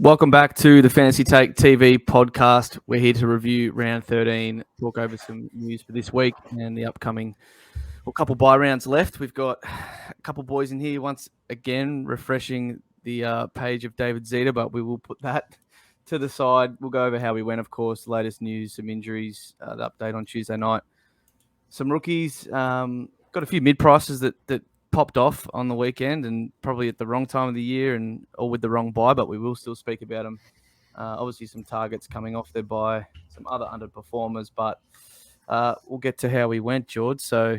Welcome back to the Fantasy Take TV podcast. We're here to review round 13, talk over some news for this week and the upcoming couple bye rounds left. We've got a couple boys in here once again refreshing the page of David Zeta, but we will put that to the side. We'll go over how we went, of course, the latest news, some injuries, the update on Tuesday night, some rookies. Got a few mid-prices that popped off on the weekend and probably at the wrong time of the year and or with the wrong buy, but we will still speak about them. Obviously, some targets coming off their buy, some other underperformers, but we'll get to how we went, George. So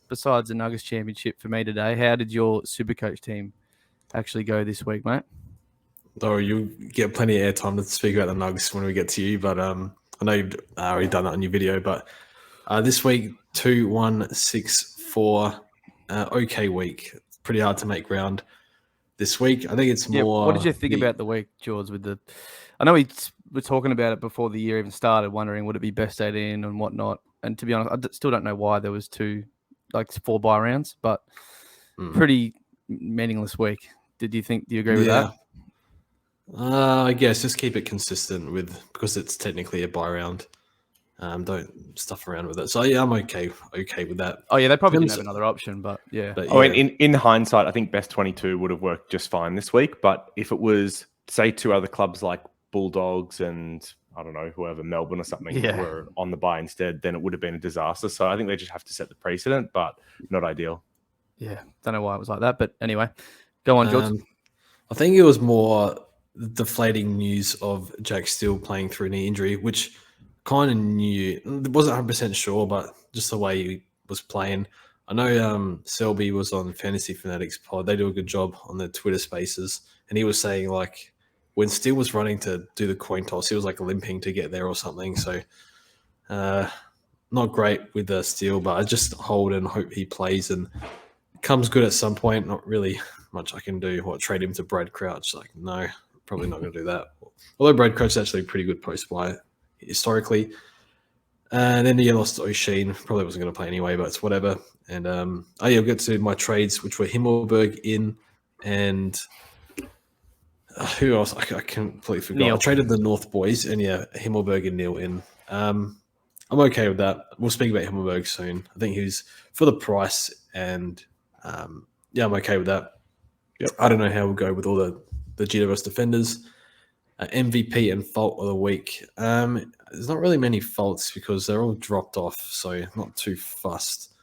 besides the Nuggets Championship for me today, how did your Supercoach team actually go this week, mate? Oh, you'll get plenty of airtime to speak about the Nuggets when we get to you, but I know you've already done that on your video, but this week, 2-1-6-4, okay week. It's pretty hard to make ground this week. I think it's more... What did you think about the week, George? I know we were talking about it before the year even started, wondering would it be best 18 and whatnot. And to be honest, I still don't know why there was 4 bye rounds, but pretty meaningless week. Do you agree with that? I guess just keep it consistent because it's technically a bye round. Don't stuff around with it. So yeah, I'm okay with that. Oh yeah, they probably didn't have another option, but yeah. In hindsight, I think best 22 would have worked just fine this week. But if it was, say, two other clubs like Bulldogs and I don't know, whoever, Melbourne or something, were on the bye instead, then it would have been a disaster. So I think they just have to set the precedent, but not ideal. Yeah, don't know why it was like that, but anyway, go on, George. I think it was more deflating news of Jack Steele playing through knee injury, which kind of knew. Wasn't 100% sure, but just the way he was playing. I know Selby was on Fantasy Fanatics pod. They do a good job on their Twitter spaces, and he was saying like when Steele was running to do the coin toss, he was like limping to get there or something. So not great with the Steele, but I just hold and hope he plays and comes good at some point. Not really much I can do. Trade him to Brad Crouch? Like, no, probably not going to do that. Although Brad Crouch is actually a pretty good post-buy historically. And then you lost O'Sheen. Probably wasn't going to play anyway, but it's whatever. And I'll get to my trades, which were Himmelberg in and who else? I completely forgot. Neil. I traded the North boys and Himmelberg and Neil in. I'm okay with that. We'll speak about Himmelberg soon. I think he's for the price and I'm okay with that. Yep. I don't know how we'll go with all the GWS defenders. MVP and fault of the week. There's not really many faults because they're all dropped off, so I'm not too fussed.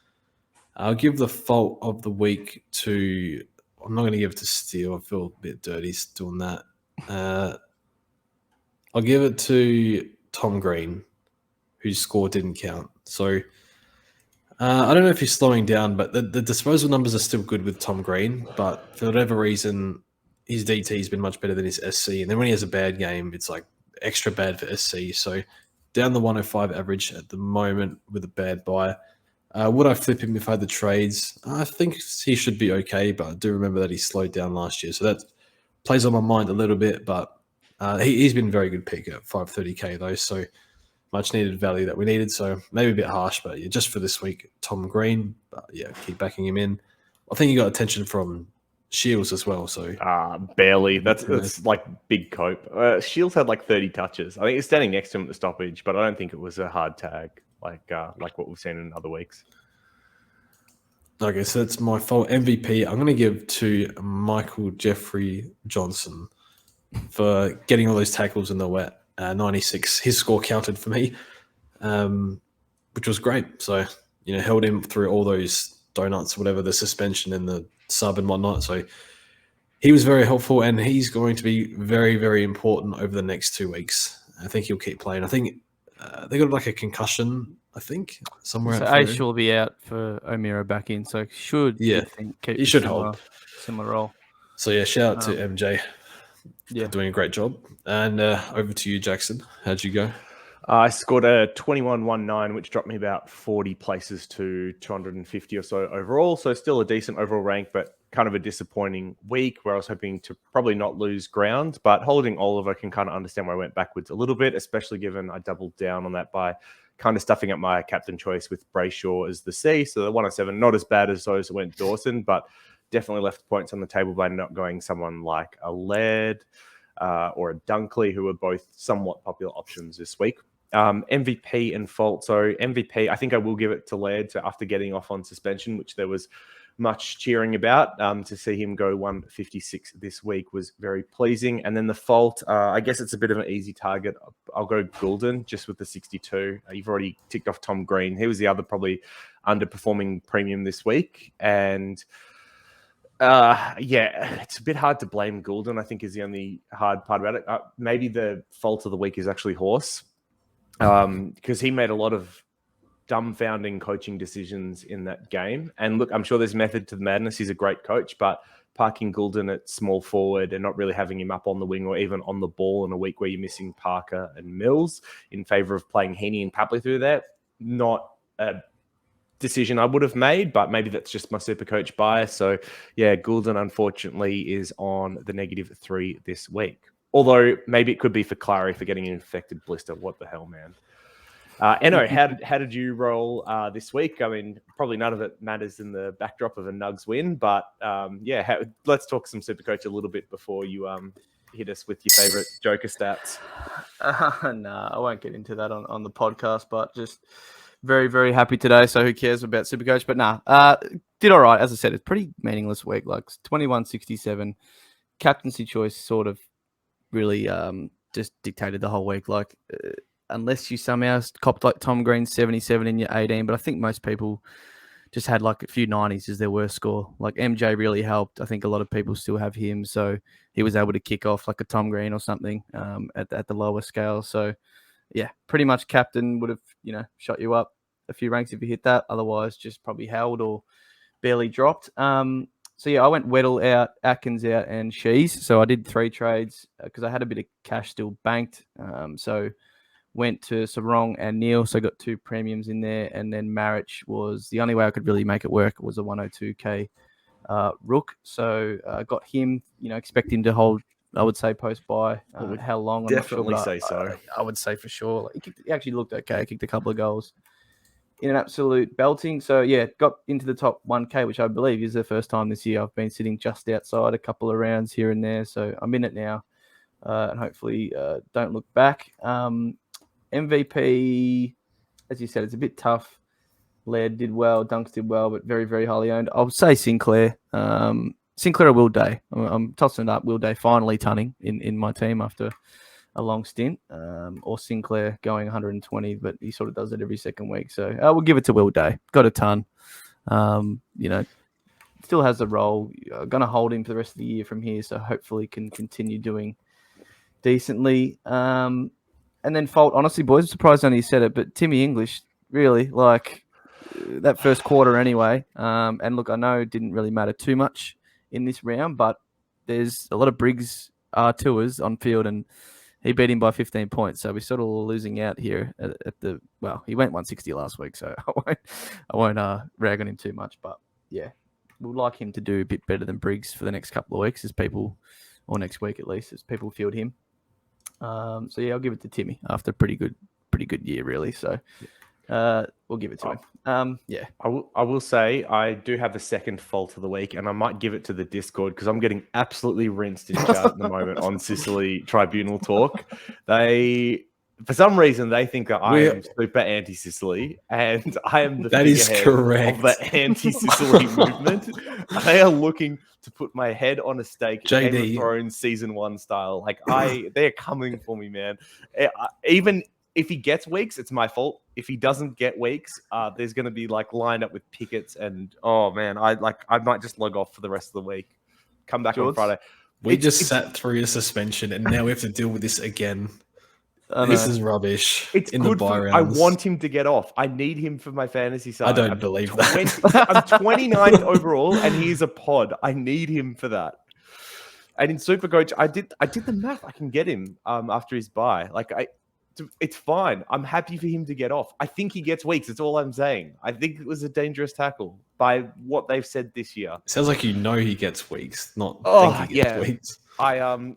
I'll give the fault of the week to... I'm not going to give it to Steele. I feel a bit dirty doing that. I'll give it to Tom Green, whose score didn't count. So I don't know if he's slowing down, but the disposal numbers are still good with Tom Green, but for whatever reason... his DT has been much better than his SC. And then when he has a bad game, it's like extra bad for SC. So down the 105 average at the moment with a bad buy. Would I flip him if I had the trades? I think he should be okay, but I do remember that he slowed down last year. So that plays on my mind a little bit, but he's been a very good pick at 530k though. So much needed value that we needed. So maybe a bit harsh, but just for this week, Tom Green. But keep backing him in. I think he got attention from Shields as well, so barely. That's like big cope. Shields had like 30 touches. I think he's standing next to him at the stoppage, but I don't think it was a hard tag like what we've seen in other weeks. Okay, so that's my fault. MVP, I'm going to give to Michael Jeffrey Johnson for getting all those tackles in the wet. 96, his score counted for me, which was great. So held him through all those donuts, whatever, the suspension and the sub and whatnot. So he was very helpful, and he's going to be very, very important over the next 2 weeks. I think he'll keep playing. I think they got like a concussion, I think, somewhere. So Ace will be out for O'Meara back in, so he should hold similar role. So shout out to MJ for doing a great job. And over to you, Jackson. How'd you go? I scored a 21.19, which dropped me about 40 places to 250 or so overall. So still a decent overall rank, but kind of a disappointing week where I was hoping to probably not lose ground. But holding Oliver, can kind of understand why I went backwards a little bit, especially given I doubled down on that by kind of stuffing up my captain choice with Brayshaw as the C. So the 107, not as bad as those that went Dawson, but definitely left points on the table by not going someone like a Laird. or a Dunkley, who are both somewhat popular options this week. MVP and fault. So MVP, I think I will give it to Laird after getting off on suspension, which there was much cheering about. To see him go 156 this week was very pleasing. And then the fault, I guess it's a bit of an easy target. I'll go Goulden just with the 62. You've already ticked off Tom Green. He was the other probably underperforming premium this week. And it's a bit hard to blame Goulden, I think, is the only hard part about it. Maybe the fault of the week is actually Horse, because he made a lot of dumbfounding coaching decisions in that game. And look, I'm sure there's method to the madness. He's a great coach, but parking Goulden at small forward and not really having him up on the wing or even on the ball in a week where you're missing Parker and Mills in favor of playing Heaney and Papley through there, not a decision I would have made, but maybe that's just my Supercoach bias. So yeah, Goulden unfortunately is on the -3 this week. Although maybe it could be for Clary for getting an infected blister. What the hell, man? Eno, how did you roll this week? I mean, probably none of it matters in the backdrop of a Nugs win, but let's talk some Supercoach a little bit before you hit us with your favorite Joker stats. Nah, I won't get into that on the podcast, but just very, very happy today. So who cares about Supercoach? But did all right. As I said, it's a pretty meaningless week. Like 21.67, captaincy choice sort of really just dictated the whole week. Like unless you somehow copped like Tom Green 77 in your 18, but I think most people just had like a few 90s as their worst score. Like MJ really helped. I think a lot of people still have him, so he was able to kick off like a Tom Green or something at the lower scale. So yeah, pretty much captain would have shot you up a few ranks if you hit that. Otherwise, just probably held or barely dropped. So yeah, I went Weddle out, Atkins out, and Shees. So I did 3 trades because I had a bit of cash still banked. So went to Sarong and Neil, so I got 2 premiums in there, and then Marich was the only way I could really make it work. It was a 102k Rook, so I got him. Expect him to hold. I would say post buy. How long? I'm Definitely not sure, say so. I would say for sure. Like, he actually looked okay. Kicked a couple of goals in an absolute belting. So yeah, got into the top 1k, which I believe is the first time this year I've been sitting just outside a couple of rounds here and there. So I'm in it now, and hopefully don't look back. MVP, as you said, it's a bit tough. Laird did well, Dunks did well, but very, very highly owned. I would say Sinclair. Sinclair or Will Day. I'm tossing it up. Will Day finally tunning in my team after a long stint, or Sinclair going 120, but he sort of does it every second week. So we'll give it to Will Day. Got a ton. Still has the role. Going to hold him for the rest of the year from here, so hopefully can continue doing decently. And then fault, honestly, boys, I'm surprised only you said it, but Timmy English, really, like that first quarter anyway. And look, I know it didn't really matter too much in this round, but there's a lot of Briggs tours on field, and he beat him by 15 points. So we're sort of losing out here he went 160 last week, so I won't rag on him too much. But yeah, we'd like him to do a bit better than Briggs for the next couple of weeks or next week at least, as people field him. So yeah, I'll give it to Timmy after a pretty good year, really. So we'll give it to him. Yeah, I will say I do have a second fault of the week, and I might give it to the Discord because I'm getting absolutely rinsed in chat at the moment on Sicily tribunal talk. For some reason, they think that I am super anti-Sicily, and I am the figurehead of the anti-Sicily movement. They are looking to put my head on a stake, Game of Thrones season 1 style. Like they're coming for me, man. Even if he gets weeks, it's my fault. If he doesn't get weeks, there's going to be like lined up with pickets, and oh man, I might just log off for the rest of the week. Come back on Friday. We just sat through a suspension, and now we have to deal with this again. This is rubbish. It's in good the buy rounds. I want him to get off. I need him for my fantasy side. I don't believe that. I'm 29th overall, and he's a pod. I need him for that. And in Supercoach, I did the math. I can get him after his buy. It's fine. I'm happy for him to get off. I think he gets weeks. That's all I'm saying. I think it was a dangerous tackle by what they've said this year. Sounds like he gets weeks, not think he gets weeks. I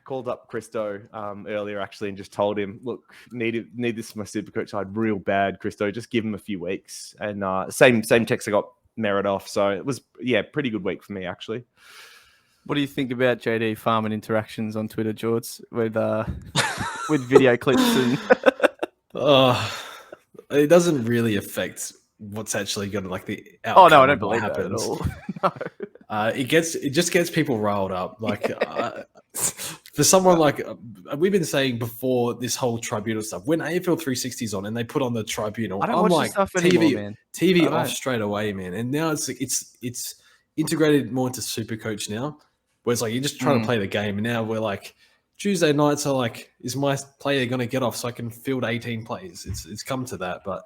called up Christo earlier actually and just told him, look, need this for my Supercoach side real bad, Christo. Just give him a few weeks. And same text I got Merritt off. So it was pretty good week for me actually. What do you think about JD farming interactions on Twitter, George, with video clips and? It doesn't really affect what's actually going to like the Oh outcome no, I don't of what believe that at happens. all. No. It just gets people riled up. Like for someone like we've been saying before this whole tribunal stuff. When AFL 360's on and they put on the tribunal, I don't I'm watch like, this stuff anymore, man. TV I off don't. straight away, man. And now it's integrated more into Supercoach now, where it's like you're just trying to play the game. And now we're like Tuesday nights are like, is my player going to get off so I can field 18 plays? It's come to that, but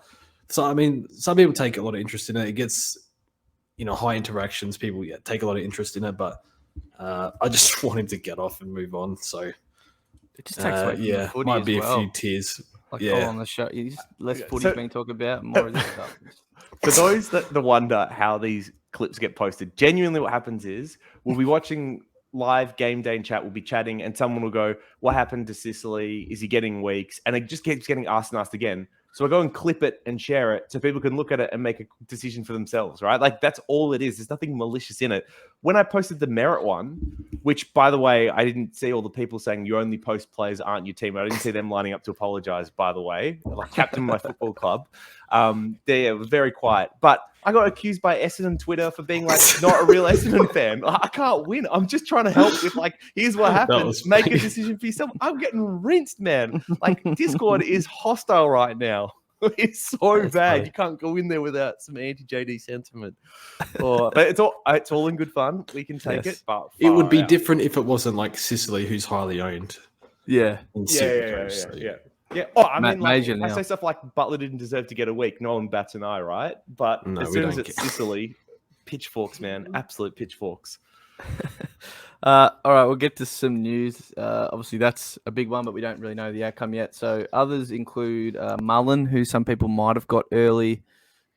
so I mean, some people take a lot of interest in it. It gets high interactions. People take a lot of interest in it, but I just want him to get off and move on. So it just takes away from the footy might as be well. a few tears. Like all on the show, less footy's being talked about, more of this stuff. For those that wonder how these clips get posted, genuinely what happens is we'll be watching live game day and chat, we'll be chatting, and someone will go, "What happened to Sicily? Is he getting weeks?" And it just keeps getting asked and asked again. So I go and clip it and share it so people can look at it and make a decision for themselves, right? Like that's all it is. There's nothing malicious in it. When I posted the merit one, which by the way, I didn't see all the people saying you only post players aren't your team. I didn't see them lining up to apologize, by the way. Like captain of my football club. It was very quiet. But I got accused by Essendon Twitter for being like not a real Essendon fan. I can't win. I'm just trying to help with like, here's what happened. Make a decision for yourself. I'm getting rinsed, man. Like Discord is hostile right now. It's so bad. Funny. You can't go in there without some anti-JD sentiment. But it's all in good fun. We can take it. But it would be different if it wasn't like Sicily, who's highly owned. Yeah. Yeah. Oh, I mean, like, I say stuff like Butler didn't deserve to get a week. No one bats an eye, right? But as soon as it's Sicily, pitchforks, man. Absolute pitchforks. All right, we'll get to some news. Obviously, that's a big one, but we don't really know the outcome yet. So others include Mullen, who some people might have got early,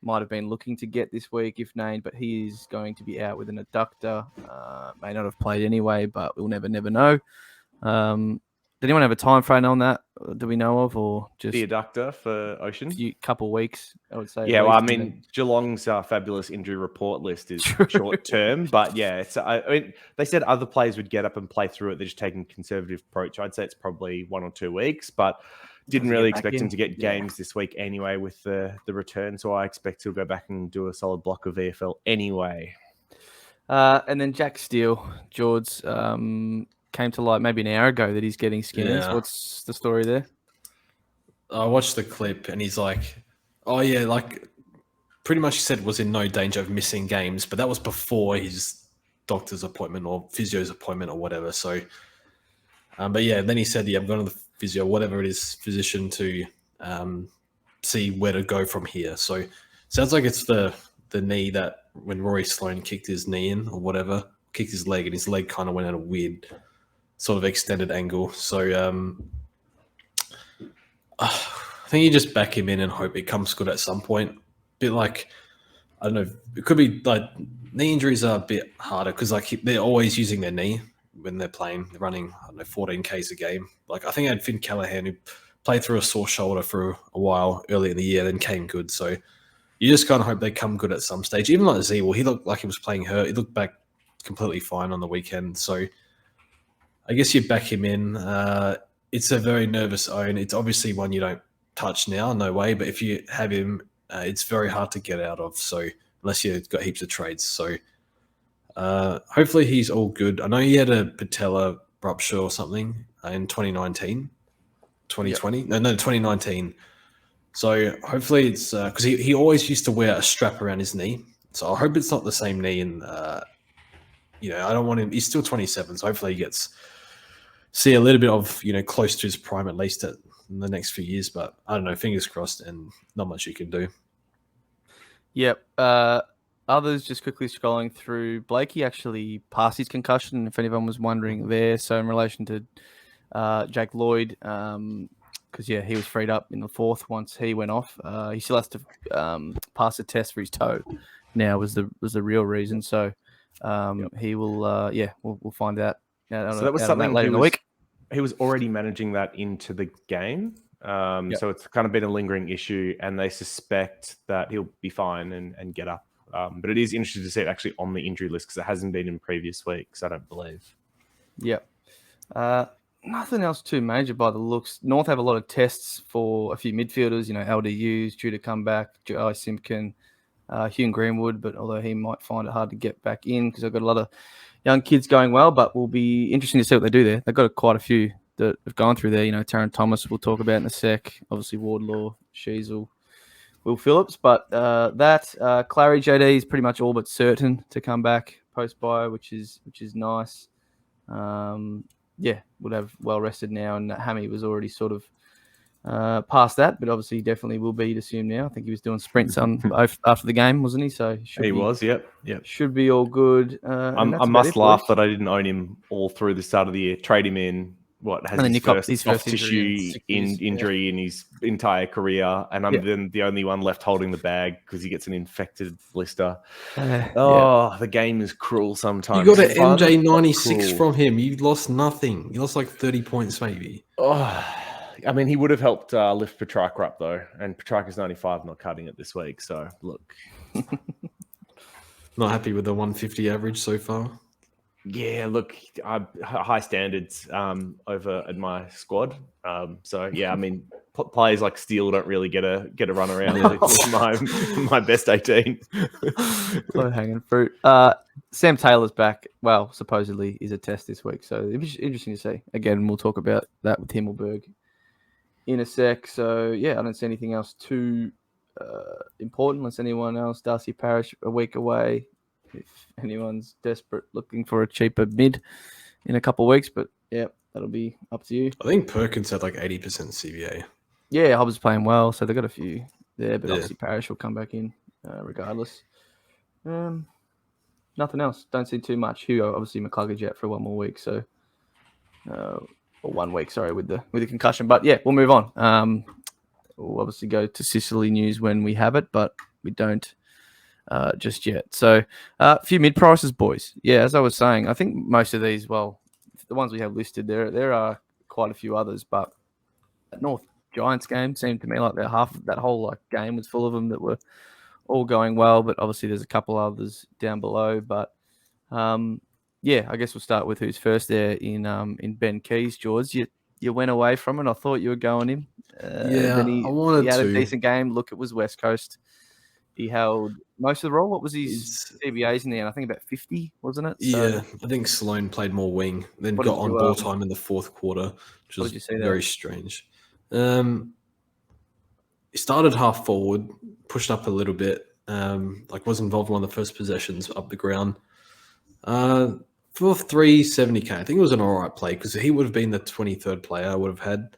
might have been looking to get this week if named, but he is going to be out with an adductor. May not have played anyway, but we'll never know. Did anyone have a time frame on that? Do we know of, or just the adductor for Ocean? A couple weeks, I would say. Yeah, well, I mean, Geelong's fabulous injury report list is short term, but yeah, I mean, they said other players would get up and play through it. They're just taking a conservative approach. I'd say it's probably 1 or 2 weeks, but didn't really expect him to get games this week anyway with the return. So I expect he'll go back and do a solid block of VFL anyway. And then Jack Steele, George. Came to light maybe an hour ago that he's getting Skinners. Yeah. What's the story there? I watched the clip and he's like, oh yeah, like pretty much he said was in no danger of missing games, but that was before his doctor's appointment or physio's appointment or whatever. So, but yeah, then he said, yeah, I'm going to the physio, whatever it is, physician to see where to go from here. So sounds like it's the knee that when Rory Sloane kicked his knee in or whatever, kicked his leg and his leg kind of went at a weird sort of extended angle. So I think you just back him in and hope it comes good at some point. A bit like, I don't know, it could be like knee injuries are a bit harder because like they're always using their knee when they're playing. They're running, I don't know, 14 Ks a game. Like I think I had Finn Callaghan who played through a sore shoulder for a while early in the year, then came good. So you just kind of hope they come good at some stage. Even like Zewell, he looked like he was playing hurt. He looked back completely fine on the weekend. So I guess you back him in. It's a very nervous own. It's obviously one you don't touch now, no way. But if you have him, it's very hard to get out of. So unless you've got heaps of trades. So hopefully he's all good. I know he had a patella rupture or something in 2019, 2020. Yep. No, 2019. So hopefully it's because he always used to wear a strap around his knee. So I hope it's not the same knee. And, I don't want him. He's still 27. So hopefully he gets see a little bit of, close to his prime at least in the next few years. But I don't know, fingers crossed and not much you can do. Yep. Others just quickly scrolling through. Blakey actually passed his concussion, if anyone was wondering there. So in relation to Jake Lloyd, because, he was freed up in the fourth once he went off. He still has to pass a test for his toe now was the real reason. So he will, we'll find out. So that was something later in the week. He was already managing that into the game. So it's kind of been a lingering issue, and they suspect that he'll be fine and get up But it is interesting to see it actually on the injury list because it hasn't been in previous weeks, I don't believe. Yep. Nothing else too major by the looks. North have a lot of tests for a few midfielders. LDU's due to come back. Joe Simpkin, Hugh Greenwood, but although he might find it hard to get back in because they've got a lot of young kids going well, but will be interesting to see what they do there. They've got quite a few that have gone through there. Taron Thomas we'll talk about in a sec. Obviously Wardlaw, Sheasel, Will Phillips, but Clary JD is pretty much all but certain to come back post-bio, which is nice. Would have well rested now, and Hammy was already sort of past that, but obviously definitely will be, you'd assume now. I think he was doing sprints after the game, wasn't he? So he was, yep. Should be all good. I must laugh that I didn't own him all through the start of the year. Trade him in. His first tissue injury in his entire career, and I'm then the only one left holding the bag because he gets an infected blister. The game is cruel sometimes. You got an MJ 96 from him. You lost nothing. You lost like 30 points maybe. I mean, he would have helped lift Petrarca up though, and Petrarca's 95, not cutting it this week. So look, not happy with the 150 average so far. Yeah, look, high standards over at my squad. I mean, players like Steele don't really get a run around my best 18. Low hanging fruit. Sam Taylor's back. Well, supposedly is a test this week, so it'll be interesting to see. Again, we'll talk about that with Himmelberg in a sec. So I don't see anything else too important unless anyone else. Darcy Parish a week away. If anyone's desperate looking for a cheaper mid in a couple of weeks, but that'll be up to you. I think Perkins had like 80% CBA. Yeah, Hobbs playing well, so they've got a few there, but obviously Parish will come back in regardless. Nothing else. Don't see too much. Hugo, obviously McCluggage out for one more week, so or 1 week, sorry, with the concussion. But we'll move on. We'll obviously go to Sicily news when we have it, but we don't just yet. So a few mid prices, boys. As I was saying, I think most of these, well, the ones we have listed there are quite a few others, but that North Giants game seemed to me like that whole game was full of them that were all going well, but obviously there's a couple others down below. But I guess we'll start with who's first there in Ben Keys. George, you went away from it. I thought you were going him. Then he had a decent game. Look, it was West Coast. He held most of the role. What was his CBAs in the end? I think about 50, wasn't it? I think Sloane played more wing, then got on ball time in the fourth quarter, which was very strange. He started half forward, pushed up a little bit, was involved in one of the first possessions up the ground. For 370k, I think it was an all right play because he would have been the 23rd player I would have had,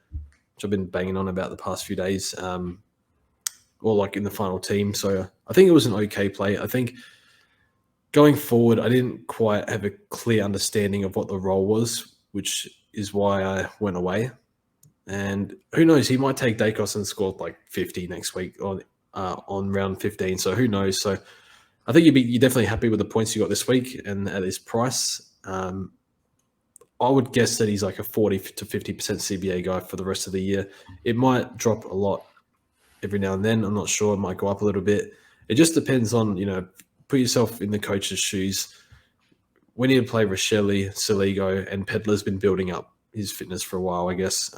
which I've been banging on about the past few days. Or in the final team. So I think it was an okay play. I think going forward, I didn't quite have a clear understanding of what the role was, which is why I went away. And who knows, he might take Dacos and score 50 next week on round 15. So who knows? So I think you're definitely happy with the points you got this week and at this price. I would guess that he's a 40 to 50% CBA guy for the rest of the year. It might drop a lot every now and then. I'm not sure. It might go up a little bit. It just depends on, put yourself in the coach's shoes. We need to play Rochelle, Saligo, and Pedler's been building up his fitness for a while, I guess.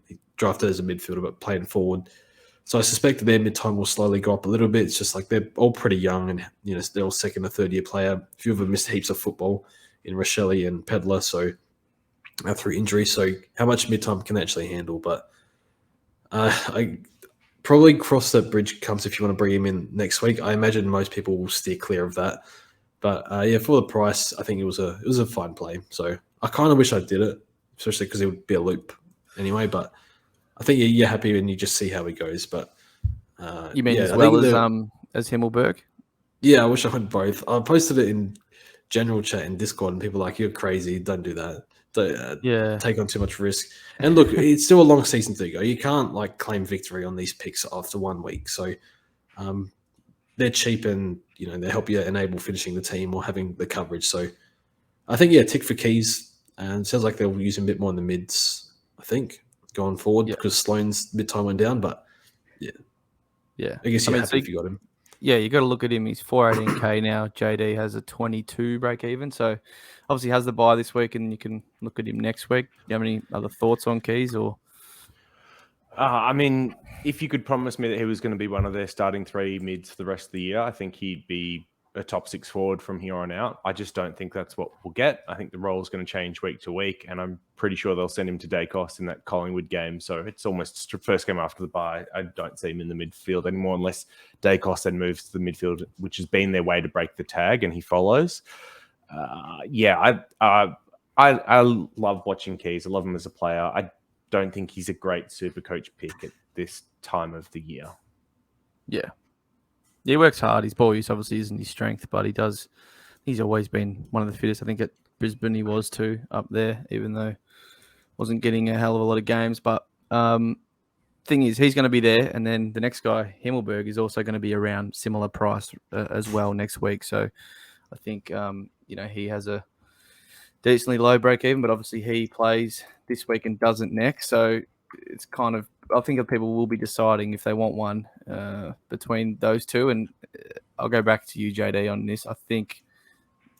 He drafted as a midfielder, but playing forward. So I suspect that their mid-time will slowly go up a little bit. It's just they're all pretty young and, they're all second or third year player. A few of them missed heaps of football in Rochelle and Pedler, so through injury. So how much mid-time can they actually handle? But I probably cross that bridge comes if you want to bring him in next week. I imagine most people will steer clear of that. But for the price, I think it was a fine play. So I kind of wish I did it, especially because it would be a loop anyway. But I think you're happy and you just see how he goes. But you mean as Himmelberg? Yeah, I wish I had both. I posted it in general chat in Discord, and people are like, "You're crazy! Don't do that. Take on too much risk." And look, it's still a long season to go. You can't claim victory on these picks after 1 week. So they're cheap and they help you enable finishing the team or having the coverage. So I think tick for Keys, and it sounds like they'll use him a bit more in the mids. I think going forward because Sloane's mid time went down, but I guess you're happy if you got him. yeah, you got to look at him. He's 418k now. JD has a 22 break even. So obviously has the buy this week, and you can look at him next week. Do you have any other thoughts on Keys or? I mean, if you could promise me that he was going to be one of their starting three mids for the rest of the year, I think he'd be a top six forward from here on out. I just don't think that's what we'll get. I think the role is going to change week to week, and I'm pretty sure they'll send him to Dacos in that Collingwood game. So it's almost first game after the bye. I don't see him in the midfield anymore unless Dacos then moves to the midfield, which has been their way to break the tag, and he follows. I love watching Keys. I love him as a player. I don't think he's a great Supercoach pick at this time of the year. Yeah. He works hard. His ball use obviously isn't his strength, but he's always been one of the fittest. I think at Brisbane he was too, up there, even though wasn't getting a hell of a lot of games. But thing is, he's going to be there, and then the next guy, Himmelberg, is also going to be around similar price as well next week. So I think he has a decently low break even, but obviously he plays this week and doesn't next. So it's kind of, I think that people will be deciding if they want one between those two. And I'll go back to you, JD, on this. I think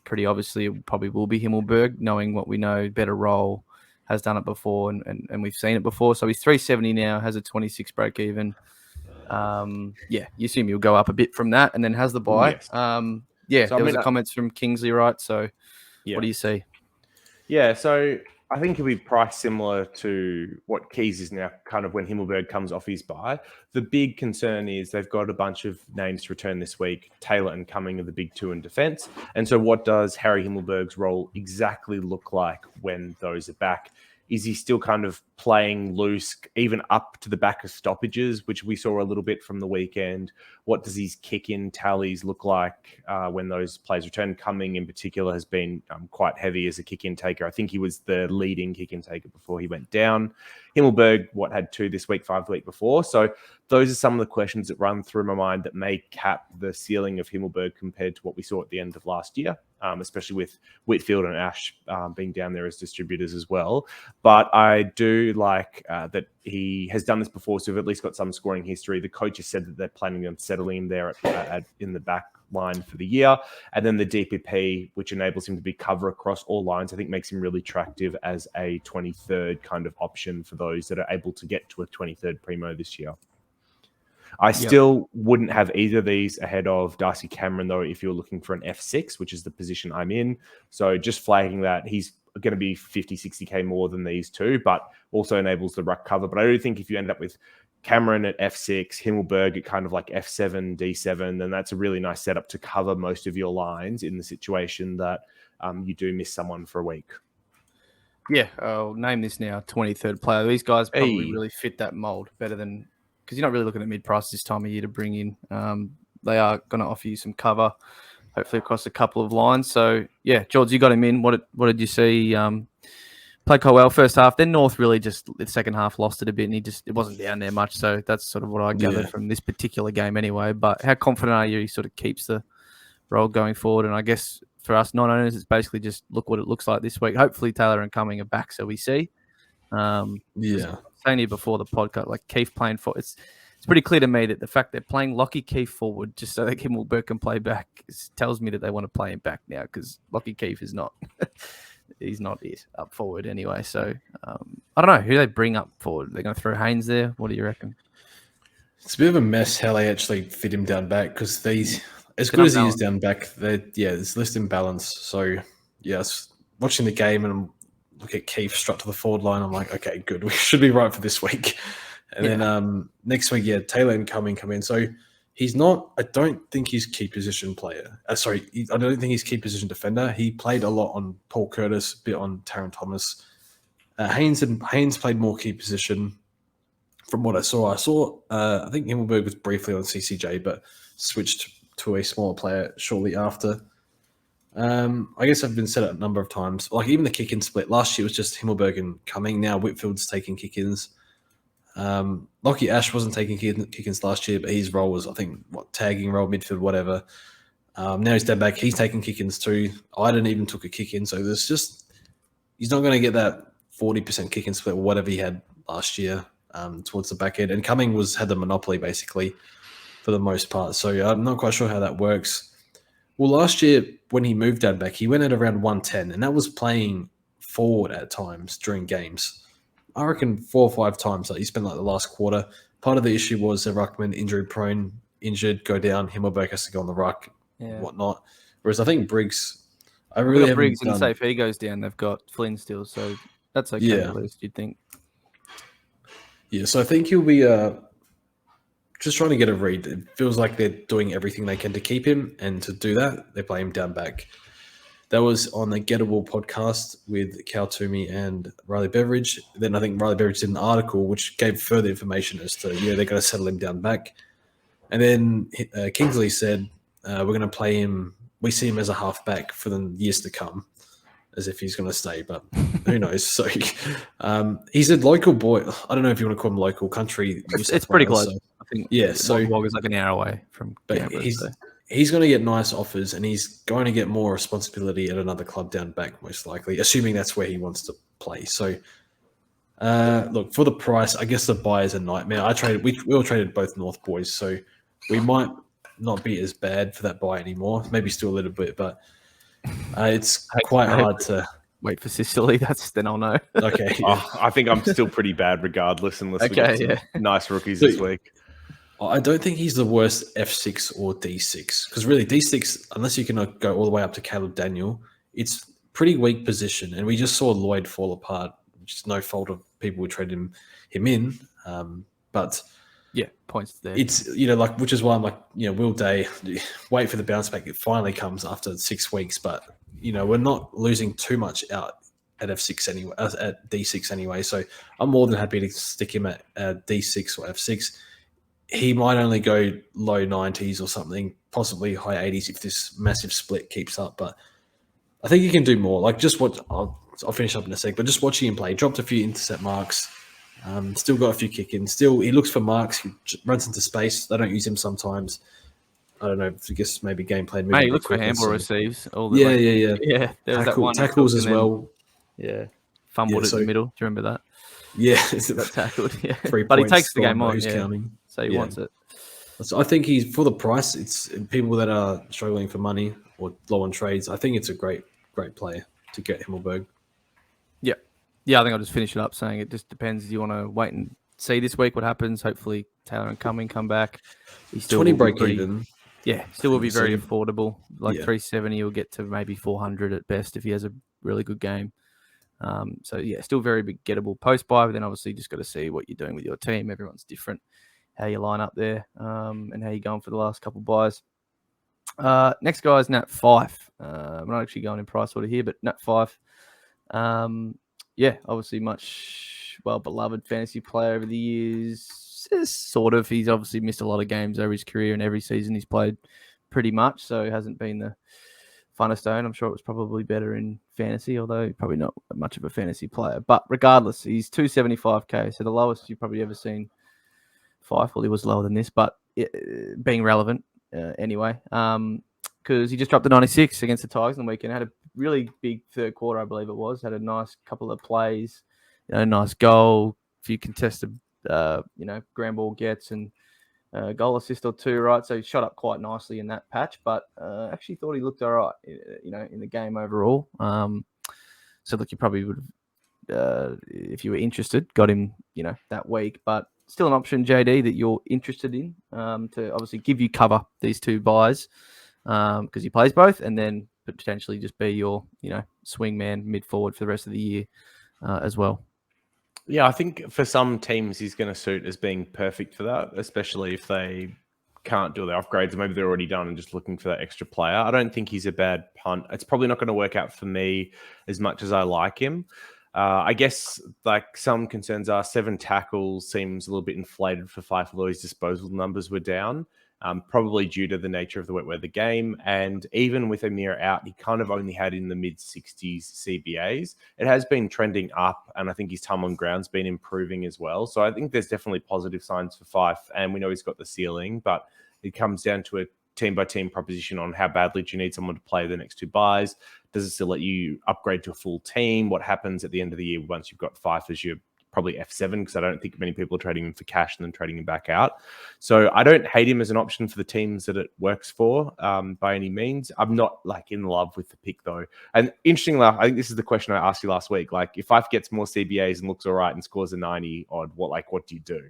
pretty obviously it probably will be Himmelberg, knowing what we know, better role, has done it before, and we've seen it before. So he's 370 now, has a 26 break even. You assume he'll go up a bit from that, and then has the buy. Yes. There was comments from Kingsley, right? So what do you see? Yeah, so I think he'll be priced similar to what Keys is now, kind of when Himmelberg comes off his bye. The big concern is they've got a bunch of names to return this week. Taylor and Cumming are the big two in defence. And so what does Harry Himmelberg's role exactly look like when those are back? Is he still kind of playing loose, even up to the back of stoppages, which we saw a little bit from the weekend? What does his kick-in tallies look like when those players return? Cumming, in particular, has been quite heavy as a kick-in taker. I think he was the leading kick-in taker before he went down. Himmelberg, had 2 this week, 5 the week before. So those are some of the questions that run through my mind that may cap the ceiling of Himmelberg compared to what we saw at the end of last year, especially with Whitfield and Ash being down there as distributors as well. But I do like that he has done this before, so we've at least got some scoring history. The coach has said that they're planning on settling him there in the back line for the year. And then the DPP, which enables him to be cover across all lines, I think makes him really attractive as a 23rd kind of option for those that are able to get to a 23rd primo this year. I still wouldn't have either of these ahead of Darcy Cameron, though, if you're looking for an F6, which is the position I'm in. So just flagging that he's going to be 50, 60K more than these two, but also enables the ruck cover. But I do think if you end up with Cameron at F6, Himmelberg at kind of like F7, D7, then that's a really nice setup to cover most of your lines in the situation that you do miss someone for a week. Yeah, I'll name this now 23rd player. These guys probably really fit that mold better than, because you're not really looking at mid-price this time of year to bring in. They are going to offer you some cover, hopefully across a couple of lines. So, yeah, George, you got him in. What did you see? Played quite well first half. Then North really just, the second half, lost it a bit, and it wasn't down there much. So that's sort of what I gathered from this particular game anyway. But how confident are you he sort of keeps the role going forward? And I guess for us non-owners, it's basically just look what it looks like this week. Hopefully Taylor and Cumming are back, so we see. Saying here before the podcast, like Keith playing for it's pretty clear to me that the fact they're playing Lockie Keith forward just so that Himmelberg can play back tells me that they want to play him back now, because Lockie Keith is not he's not it up forward anyway. So I don't know who they bring up forward. They're going to throw Haynes there. What do you reckon? It's a bit of a mess how they actually fit him down back, because these, as good as he is down back, there's less imbalance. So watching the game and look at Keith strut to the forward line, I'm like, okay, good. We should be right for this week. And then next week, Taylor and Cumming come in. So he's not, I don't think he's key position player. I don't think he's key position defender. He played a lot on Paul Curtis, a bit on Taron Thomas. Haynes played more key position from what I saw. I think Himmelberg was briefly on CCJ, but switched to a smaller player shortly after. I guess I've been said it a number of times. Like even the kick-in split last year was just Himmelberg and Cumming. Now Whitfield's taking kick-ins. Lockie Ash wasn't taking kick-ins last year, but his role was, I think, tagging role, midfield, whatever. Now he's dead back. He's taking kick-ins too. Iden even took a kick-in. So he's not going to get that 40% kick-in split or whatever he had last year towards the back end. And Cumming had the monopoly basically. for the most part. So I'm not quite sure how that works. Well, last year when he moved down back, he went at around 110, and that was playing forward at times during games. I reckon 4 or 5 times that he spent like the last quarter. Part of the issue was Ruckman injury prone, injured, go down. Himmelberg has to go on the ruck, whatnot. Whereas I think Briggs, I really They've got haven't Briggs and done. say if he goes down, they've got Flynn still, so that's okay at least, you'd think. Yeah, so I think he'll be just trying to get a read. It feels like they're doing everything they can to keep him, and to do that, they play him down back. That was on the Gettable podcast with Cal Toomey and Riley Beveridge. Then I think Riley Beveridge did an article which gave further information as to, they're going to settle him down back. And then Kingsley said, we're going to play him, we see him as a halfback for the years to come, as if he's going to stay, but who knows? So he's a local boy. I don't know if you want to call him local, country. It's pretty close. So, I think so Wog is like an hour away from Canberra. He's going to get nice offers, and he's going to get more responsibility at another club down back, most likely, assuming that's where he wants to play. So, look, for the price, I guess the buy is a nightmare. We all traded both North boys, so we might not be as bad for that buy anymore. Maybe still a little bit, but it's quite hard to wait for Sicily. Then I'll know. Okay. I think I'm still pretty bad regardless, unless we get some nice rookies this week. I don't think he's the worst F6 or D6, because really D6, unless you can go all the way up to Caleb Daniel, it's pretty weak position. And we just saw Lloyd fall apart, which is no fault of people who traded him in. But yeah, points there. It's, which is why I'm like, Will Day, wait for the bounce back. It finally comes after 6 weeks, but we're not losing too much out at F6 anyway, at D6 anyway. So I'm more than happy to stick him at D6 or F6. He might only go low 90s or something, possibly high 80s if this massive split keeps up. But I think he can do more. Like, just what I'll finish up in a sec, but just watching him play, dropped a few intercept marks, still got a few kick-ins. Still, he looks for marks, he runs into space. They don't use him sometimes. I don't know. I guess maybe gameplay. Mate, he looks for handball receives. Yeah. There was that one tackles as well. Yeah, fumbled in the middle. Do you remember that? Yeah, got tackled. Yeah, 3 but he points takes the game on. Who's counting? So he wants it. So I think he's, for the price, it's people that are struggling for money or low on trades. I think it's a great player to get Himmelberg. Yeah. I think I'll just finish it up saying it just depends. You want to wait and see this week what happens. Hopefully Taylor and Cumming come back. He's still 20 break even. Yeah, still will be very affordable. Like 370, you'll get to maybe 400 at best if he has a really good game. So yeah, still very big gettable post buy, but then obviously just got to see what you're doing with your team. Everyone's different, how you line up there, and how you're going for the last couple of buys. Next guy is Nat Fife. I'm not actually going in price order here, but Nat Fife, obviously much beloved fantasy player over the years. Sort of. He's obviously missed a lot of games over his career, and every season he's played pretty much, so it hasn't been the funnest own. I'm sure it was probably better in fantasy, although probably not much of a fantasy player. But regardless, he's 275k, so the lowest you've probably ever seen Fife. Well, he was lower than this, but being relevant anyway, because he just dropped the 96 against the Tigers on the weekend. Had a really big third quarter, I believe it was. Had a nice couple of plays, nice goal, a few contested, ground ball gets, and goal assist or two, right? So he shot up quite nicely in that patch, but actually thought he looked all right, in the game overall. So look, you probably would have, if you were interested, got him, that week, but still an option, JD, that you're interested in, to obviously give you cover these two buys, because he plays both, and then potentially just be your, swing man mid forward for the rest of the year as well. Yeah, I think for some teams he's going to suit as being perfect for that, especially if they can't do the upgrades, or maybe they're already done and just looking for that extra player. I don't think he's a bad punt. It's probably not going to work out for me as much as I like him. I guess like some concerns are 7 tackles seems a little bit inflated for Fife, although his disposal numbers were down. Probably due to the nature of the wet weather game. And even with Amir out, he kind of only had in the mid-60s CBAs. It has been trending up, and I think his time on ground's been improving as well. So I think there's definitely positive signs for Fife, and we know he's got the ceiling, but it comes down to a team-by-team proposition on how badly do you need someone to play the next 2 buys. Does it still let you upgrade to a full team? What happens at the end of the year once you've got Fife as your probably F7 because I don't think many people are trading him for cash and then trading him back out. So I don't hate him as an option for the teams that it works for by any means. I'm not like in love with the pick though. And interestingly, I think this is the question I asked you last week. Like if Fife gets more CBAs and looks all right and scores a 90 odd, what do you do?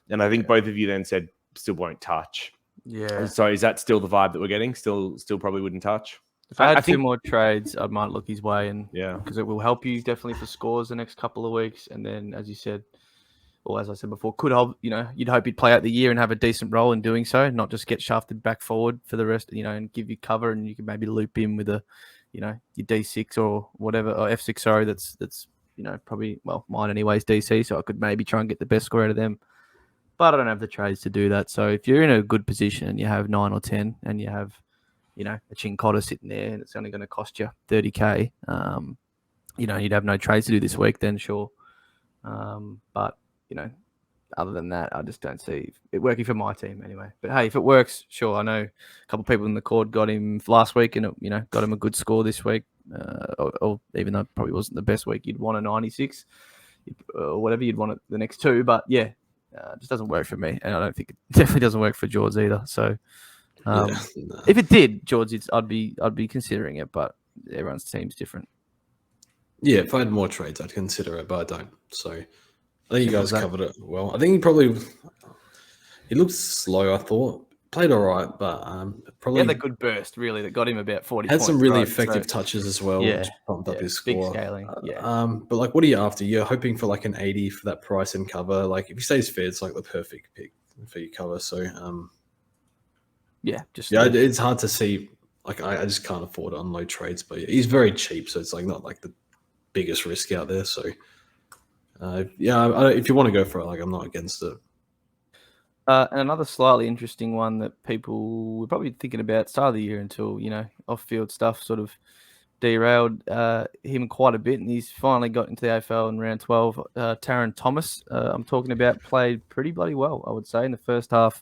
And I think both of you then said still won't touch. Yeah. So is that still the vibe that we're getting? Still probably wouldn't touch. If I had think two more trades, I might look his way, and Yeah. because it will help you definitely for scores the next couple of weeks. And then, as you said, or as I said before, could help. You'd hope he'd play out the year and have a decent role in doing so, not just get shafted back forward for the rest. And give you cover, and you can maybe loop in with your D6 or whatever, or F6. Sorry, that's probably mine anyways. DC, so I could maybe try and get the best score out of them. But I don't have the trades to do that. So if you're in a good position and you have 9 or 10, and you have a Chincotta sitting there, and it's only going to cost you 30k. You'd have no trades to do this week, then sure. But other than that, I just don't see it working for my team anyway. But hey, if it works, sure. I know a couple of people in the cord got him last week, and it, got him a good score this week. Or even though it probably wasn't the best week, you'd want a 96 or whatever. You'd want it the next two, but yeah, it just doesn't work for me, and I don't think it definitely doesn't work for George either. So. If it did, George, I'd be considering it, but everyone's team's different. Yeah, if I had more trades, I'd consider it, but I don't. So I think you guys covered it well. I think he looked slow. I thought played all right, but probably had a good burst really that got him about 40. Had points, some really right? effective touches as well, which pumped up his score. Big scaling, yeah. But like, what are you after? You're hoping for like an 80 for that price and cover. Like, if he stays fair, it's like the perfect pick for your cover. So it's hard to see. Like, I just can't afford to unload trades, but he's very cheap, so it's like not like the biggest risk out there. So, if you want to go for it, like, I'm not against it. And another slightly interesting one that people were probably thinking about start of the year until off-field stuff sort of derailed him quite a bit, and he's finally got into the AFL in round 12. Taron Thomas, I'm talking about, played pretty bloody well, I would say, in the first half.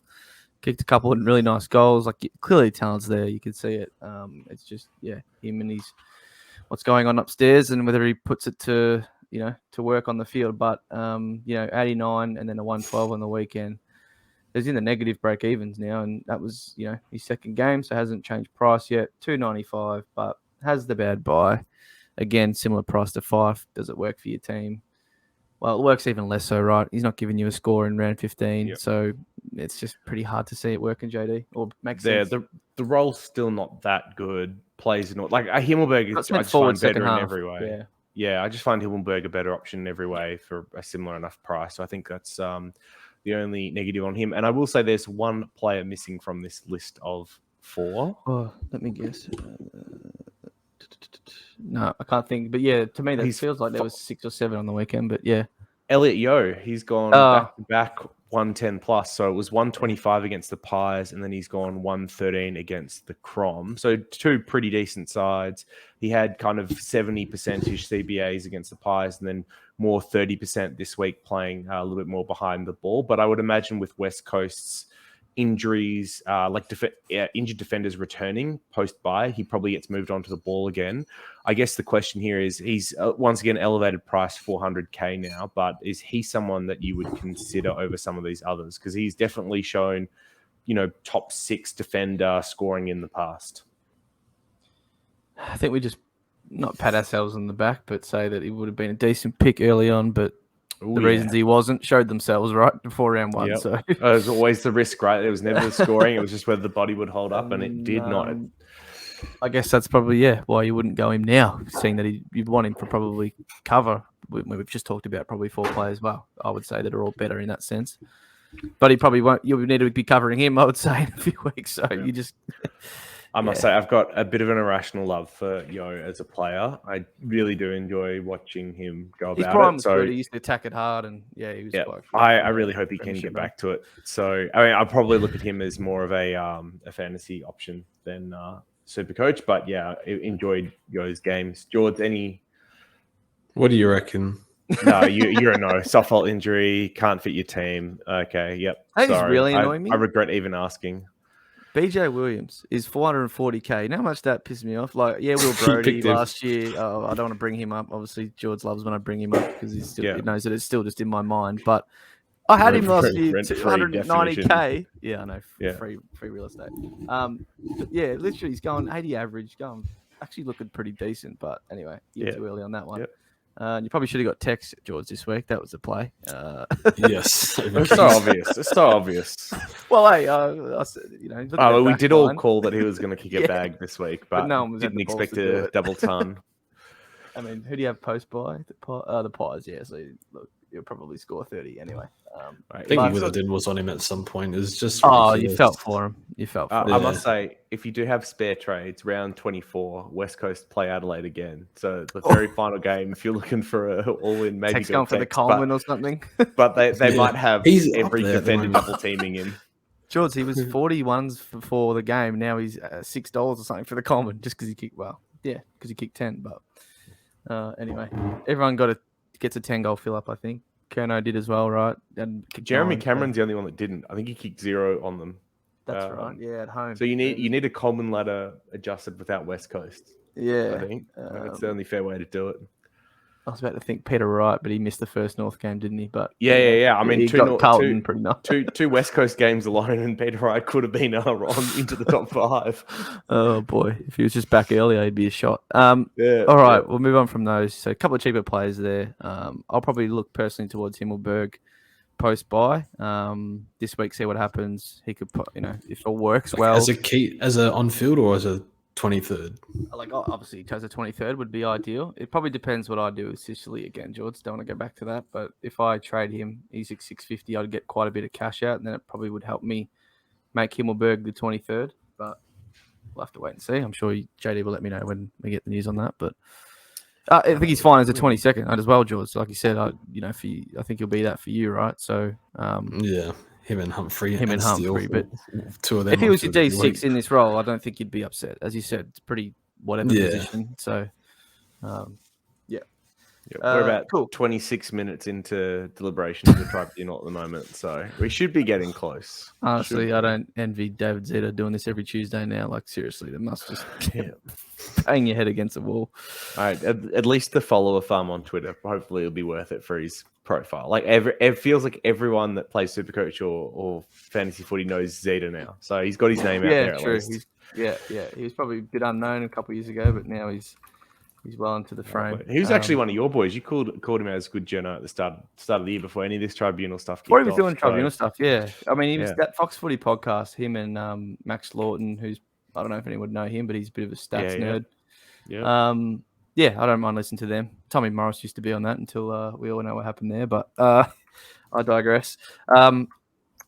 Kicked a couple of really nice goals. Like, clearly talent's there. You can see it. It's just, him and what's going on upstairs, and whether he puts it to work on the field. But 89 and then a 112 on the weekend. He's in the negative break evens now, and that was his second game, so hasn't changed price yet. 295, but has the bad buy. Again, similar price to Fife. Does it work for your team? Well, it works even less so, right? He's not giving you a score in round 15, so it's just pretty hard to see it working, JD, or makes sense. The role's still not that good. Plays in like Himmelberg. I just find better in every way. Yeah, I just find Himmelberg a better option in every way for a similar enough price. So I think that's the only negative on him. And I will say there's one player missing from this list of 4. Oh, let me guess. No, I can't think. But yeah, to me, that feels like there was 6 or 7 on the weekend. But yeah. Elliot Yeo, he's gone back to back 110 plus. So it was 125 against the Pies, and then he's gone 113 against the Crom. So 2 pretty decent sides. He had kind of 70% CBAs against the Pies, and then more 30% this week, playing a little bit more behind the ball. But I would imagine with West Coast's injuries, injured defenders returning post-bye, he probably gets moved onto the ball again. I guess the question here is, he's once again elevated price 400k now, but is he someone that you would consider over some of these others? Because he's definitely shown, top 6 defender scoring in the past. I think we just not pat ourselves on the back, but say that he would have been a decent pick early on, but reasons he wasn't showed themselves right before round 1. Yep. So there's always the risk, right? There was never the scoring. It was just whether the body would hold up, and it did not. I guess that's probably why you wouldn't go him now, seeing that you'd want him for probably cover. We've just talked about probably 4 players. Well, I would say that are all better in that sense. But he probably won't. You would need to be covering him, I would say, in a few weeks. So you just. I must say, I've got a bit of an irrational love for Yo as a player. I really do enjoy watching him go about it. His prime was good. He used to attack it hard, and he was quite. I really hope he can get back to it. So, I mean, I'll probably look at him as more of a fantasy option than Supercoach. But yeah, I enjoyed Yo's games. George, any? What do you reckon? No, you're a no. Soft fault injury, can't fit your team. Okay, yep. I think it's really annoying me. I regret even asking. BJ Williams is 440k. You know how much that pissed me off? Like, yeah, Will Brody picked him. last year. Oh, I don't want to bring him up. Obviously, George loves when I bring him up because he knows that it's still just in my mind. But I had him last year, 290k. Yeah, I know, free real estate. But yeah, literally, he's going 80 average, going actually looking pretty decent. But anyway, you're too early on that one. Yep. You probably should have got text, George, this week. That was the play. Yes, it's so obvious. It's so obvious. Well, hey, we did all call that he was going to kick a bag this week, but no one was didn't expect a double ton. I mean, who do you have post by? The Pies, yeah. So look, you'll probably score 30 anyway. I think Witherden was on him at some point. It was just you felt for him. I must say, if you do have spare trades, round 24, West Coast play Adelaide again. So the very final game, if you're looking for a all-in, maybe Text going for the Coleman or something. But they might have every defender double teaming him. George, he was 41s before the game. Now he's $6 or something for the Coleman just because he kicked because he kicked 10. But anyway, everyone gets a 10-goal fill-up, I think. Kerno did as well, right? And Jeremy Cameron's the only one that didn't. I think he kicked 0 on them. That's right. Yeah, at home. So you need a Coleman ladder adjusted without West Coast. Yeah, I think that's the only fair way to do it. I was about to think Peter Wright, but he missed the first North game, didn't he? But yeah. I mean, he got Carlton pretty nice. two West Coast games alone, and Peter Wright could have been into the top 5. Oh boy, if he was just back earlier, he'd be a shot. All right, we'll move on from those. So a couple of cheaper players there. I'll probably look personally towards Himmelberg post buy this week. See what happens. He could put, if it works well as a on field or as a 23rd. Like obviously, as a 23rd would be ideal. It probably depends what I do with Sicily again, George. Don't want to go back to that, but if I trade him, he's at 650. I'd get quite a bit of cash out, and then it probably would help me make Himmelberg the 23rd. But we'll have to wait and see. I'm sure JD will let me know when we get the news on that. But I think he's fine as a 22nd as well, George. Like you said, I think he'll be that for you, right? So him and Humphrey. But two of them. If he was your D6 in this role, I don't think you'd be upset. As you said, it's pretty whatever position. So, we're about 26 minutes into deliberation of the tribunal at the moment, so we should be getting close. Honestly, I don't envy David Zeta doing this every Tuesday now. Like, seriously, they must just bang your head against the wall. All right, at least the follower farm on Twitter. Hopefully, it'll be worth it for his profile. Like, it feels like everyone that plays Supercoach or fantasy footy knows Zeta now. So he's got his name out there. True. At least. He was probably a bit unknown a couple of years ago, but now he's well into the frame. He was actually one of your boys. You called him as good journo at the start of the year before any of this tribunal stuff kicked off. Before he was doing tribunal stuff, yeah. I mean, he was that Fox Footy podcast, him and Max Lawton, who's, I don't know if anyone would know him, but he's a bit of a stats nerd. Yeah. I don't mind listening to them. Tommy Morris used to be on that until we all know what happened there, but I digress. All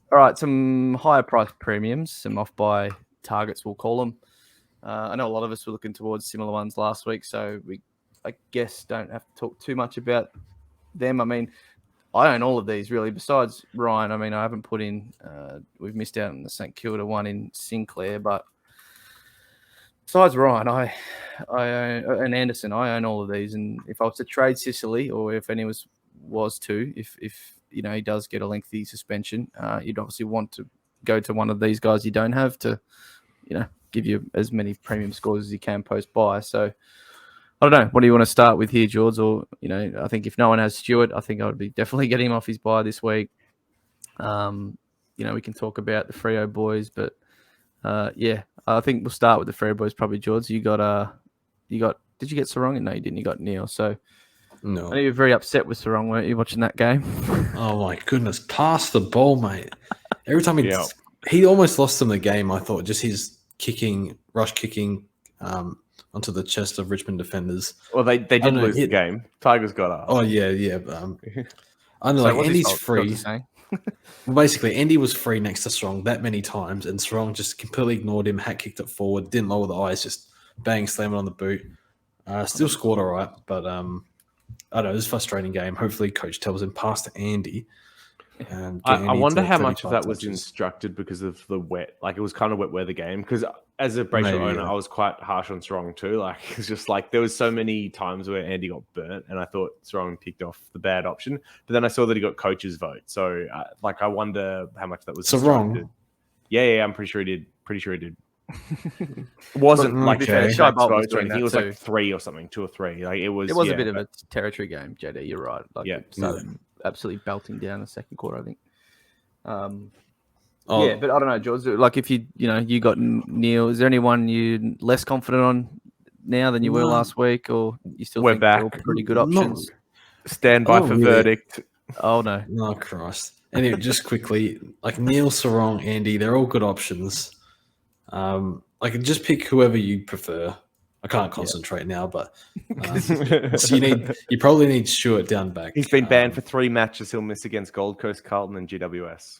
right, some higher price premiums, some off-buy targets, we'll call them. I know a lot of us were looking towards similar ones last week, so we, I guess, don't have to talk too much about them. I mean, I own all of these, really, besides Ryan. I mean, I haven't put in we've missed out on the St Kilda one in Sinclair, but besides Ryan, I own, and Anderson, I own all of these. And if I was to trade Sicily, or if any was to, if he does get a lengthy suspension, you'd obviously want to go to one of these guys you don't have to, give you as many premium scores as you can post buy. So I don't know. What do you want to start with here, George? Or, I think if no one has Stewart, I think I would be definitely getting him off his buy this week. We can talk about the Freo boys, but I think we'll start with the Freo boys probably, George. Did you get Sarong? No, you didn't. You got Neil. So no. I know you were very upset with Sarong, weren't you, watching that game? Oh my goodness. Pass the ball, mate. Every time he almost lost them the game, I thought, just his rush kicking onto the chest of Richmond defenders. Well, they did lose the game. Tigers got up. Oh, yeah. I know, so Andy's free. Well, basically, Andy was free next to Strong that many times, and Strong just completely ignored him, hat kicked it forward, didn't lower the eyes, just bang, slam it on the boot. Still scored all right, but I don't know, it was a frustrating game. Hopefully, coach tells him pass to Andy. I wonder how much of that was instructed because of the wet. Like, it was kind of wet weather game. Because as a Brayshaw owner, I was quite harsh on Strong too. Like, it's just like there was so many times where Andy got burnt, and I thought Strong picked off the bad option. But then I saw that he got coach's vote. So, I wonder how much that was instructed. Wrong. Yeah, I'm pretty sure he did. Pretty sure he did. It wasn't like okay. Shy max Bolt was votes or doing anything. It was that like too. 3 or something, 2 or 3. Like it was. It was a bit of a territory game, JD. You're right. Like Yeah. it started absolutely belting down the second quarter, I think. Oh, Yeah, but I don't know, George. Like if you got Neil, is there anyone you less confident on now than you were No. last week, or you still We're think they're all back. pretty good Not- options? Stand by Oh, for really? verdict. Oh no. Oh, Christ. Anyway, just quickly, like Neil, Sarong, Andy, they're all good options. Like just pick whoever you prefer. I can't concentrate now, but so you probably need Stewart down back. He's been banned for 3 matches. He'll miss against Gold Coast, Carlton, and GWS.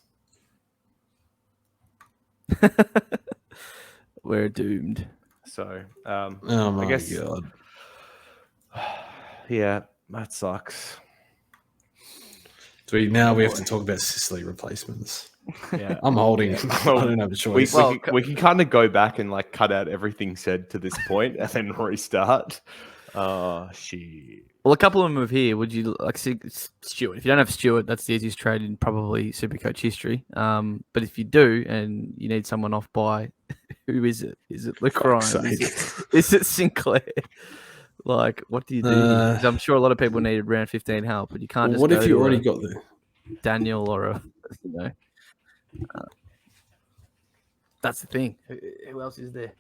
We're doomed. So Oh my I guess, god! yeah, that sucks. So now we have to talk about Sicily replacements. Yeah, I'm holding. Yeah. I don't have a choice. we can kind of go back and like cut out everything said to this point and then restart. Oh shit. Well, a couple of them are here. Would you like Stewart? If you don't have Stewart, that's the easiest trade in probably Supercoach history. But if you do, and you need someone off by, who is it? Is it Luke Ryan? Is it Sinclair? Like, what do you do? 'Cause I'm sure a lot of people needed round 15 help, but you can't just. What go if you to already a got the Daniel or a, that's the thing. Who else is there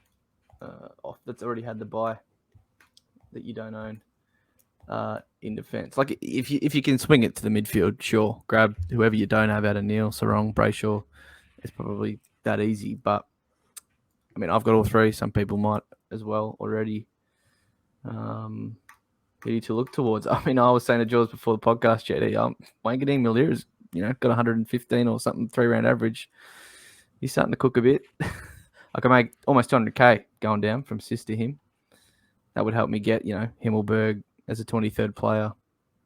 off that's already had the buy that you don't own in defence? Like if you can swing it to the midfield, sure, grab whoever you don't have out of Neil, Sarong, Brayshaw. It's probably that easy. But I mean, I've got all 3. Some people might as well already. Who need to look towards? I mean, I was saying to George before the podcast, JD, Wangadine Milier has got 115 or something 3-round average. He's starting to cook a bit. I can make almost 200k going down from Sis to him. That would help me get, Himmelberg as a 23rd player.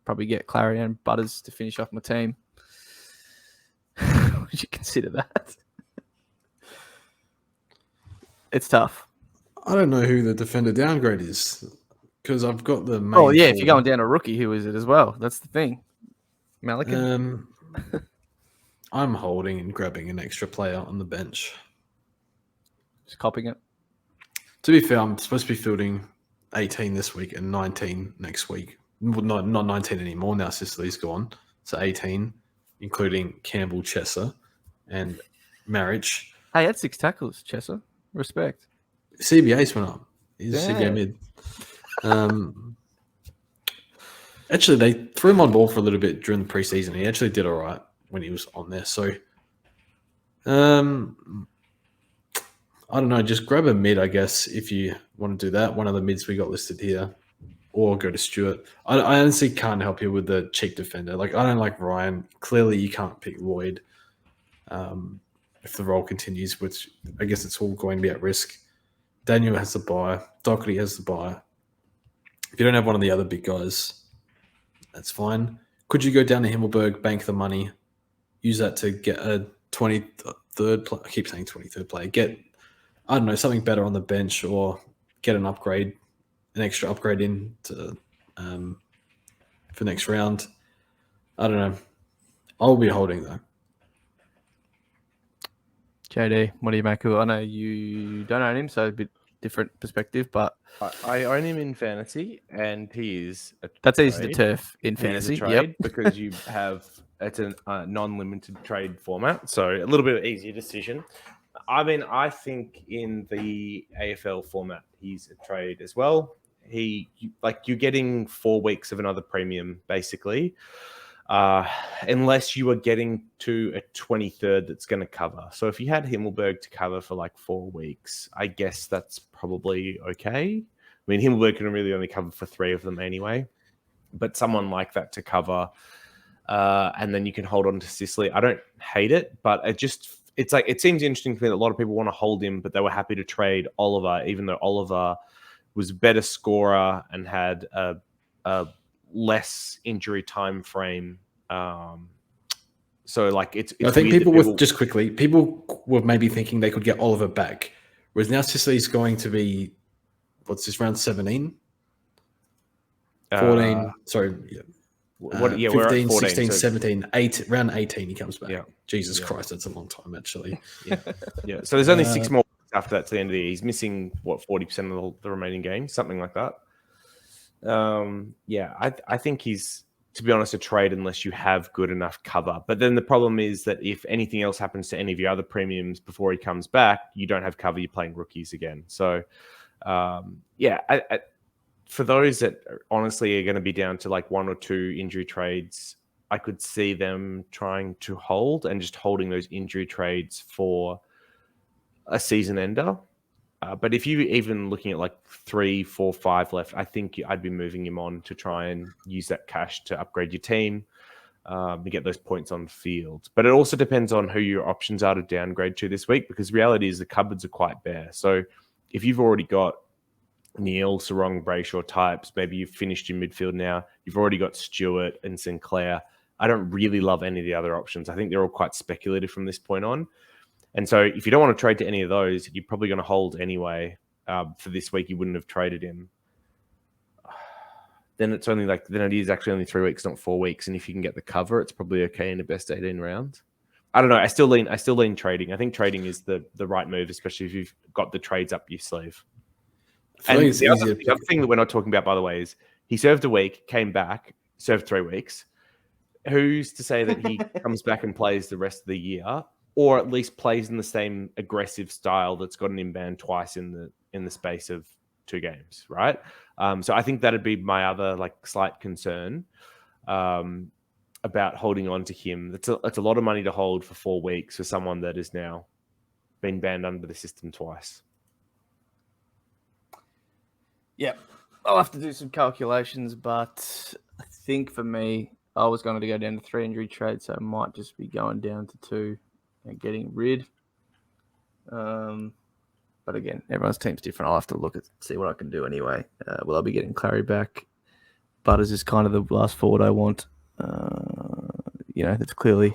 Probably get Clary and Butters to finish off my team. Would you consider that? It's tough. I don't know who the defender downgrade is because I've got the main. Oh yeah, if you're going down a rookie, who is it as well? That's the thing. Malikan. I'm holding and grabbing an extra player on the bench. Just copying it. To be fair, I'm supposed to be fielding 18 this week and 19 next week. Well, not 19 anymore now. Sicily's gone, so 18, including Campbell, Chesser, and Marriage. Hey, that's 6 tackles, Chesser. Respect. CBA's went up. He's CBA mid. Actually, they threw him on ball for a little bit during the preseason. He actually did all right when he was on there. So, I don't know. Just grab a mid, I guess, if you want to do that. One of the mids we got listed here. Or go to Stewart. I honestly can't help you with the cheap defender. Like, I don't like Ryan. Clearly, you can't pick Lloyd if the role continues, which I guess it's all going to be at risk. Daniel has the buy. Doherty has the buy. If you don't have one of the other big guys, that's fine. Could you go down to Himmelberg, bank the money, use that to get a 23rd player? I keep saying 23rd player. Get, I don't know, something better on the bench or get an upgrade, an extra upgrade in to, for next round. I don't know. I'll be holding though. JD, what do you make of it? I know you don't own him, so a bit different perspective, but I own him in fantasy, and he is that's easy to turf in fantasy. Trade because you have it's a non-limited trade format, so a little bit easier decision. I mean, I think in the AFL format, he's a trade as well. You're getting 4 weeks of another premium basically. Unless you are getting to a 23rd that's going to cover. So if you had Himmelberg to cover for like 4 weeks, I guess that's probably okay. I mean, Himmelberg can really only cover for 3 of them anyway, but someone like that to cover, and then you can hold on to Sicily. I don't hate it, but it's like, it seems interesting to me that a lot of people want to hold him, but they were happy to trade Oliver, even though Oliver was a better scorer and had a less injury time frame. So like it's I think people were maybe thinking they could get Oliver back, whereas now Sicily's going to be, what's this, round 17? 14, sorry. Yeah. 15, we're at 14, 16, so 17, 18, round 18 he comes back. Yeah. Jesus Christ, that's a long time actually. Yeah. So there's only 6 more after that to the end of the year. He's missing, 40% of the remaining games, something like that. I think he's, to be honest, a trade unless you have good enough cover. But then the problem is that if anything else happens to any of your other premiums before he comes back, you don't have cover. You're playing rookies again. So, for those that honestly are going to be down to like 1 or 2 injury trades, I could see them trying to hold and just holding those injury trades for a season ender. But if you even looking at like 3, 4, 5 left, I think I'd be moving him on to try and use that cash to upgrade your team to get those points on field. But it also depends on who your options are to downgrade to this week, because reality is the cupboards are quite bare. So if you've already got Neil, Sarong, Brayshaw types, maybe you've finished your midfield now, you've already got Stewart and Sinclair. I don't really love any of the other options. I think they're all quite speculative from this point on. And so if you don't want to trade to any of those, you're probably going to hold anyway. For this week, you wouldn't have traded him. Then it is actually only 3 weeks, not 4 weeks. And if you can get the cover, it's probably okay in the best 18 rounds. I don't know. I still lean trading. I think trading is the right move, especially if you've got the trades up your sleeve. And the other thing that we're not talking about, by the way, is he served a week, came back, served 3 weeks. Who's to say that he comes back and plays the rest of the year, or at least plays in the same aggressive style that's gotten him banned twice in the space of 2 games, right? So I think that'd be my other slight concern about holding on to him. It's a lot of money to hold for 4 weeks for someone that has now been banned under the system twice. Yeah, I'll have to do some calculations, but I think for me, I was going to go down to 3 injury trades, so I might just be going down to 2 and getting rid. But again, everyone's team's different. I'll have to see what I can do anyway. Will I be getting Clary back? Butters is kind of the last forward I want. That's clearly,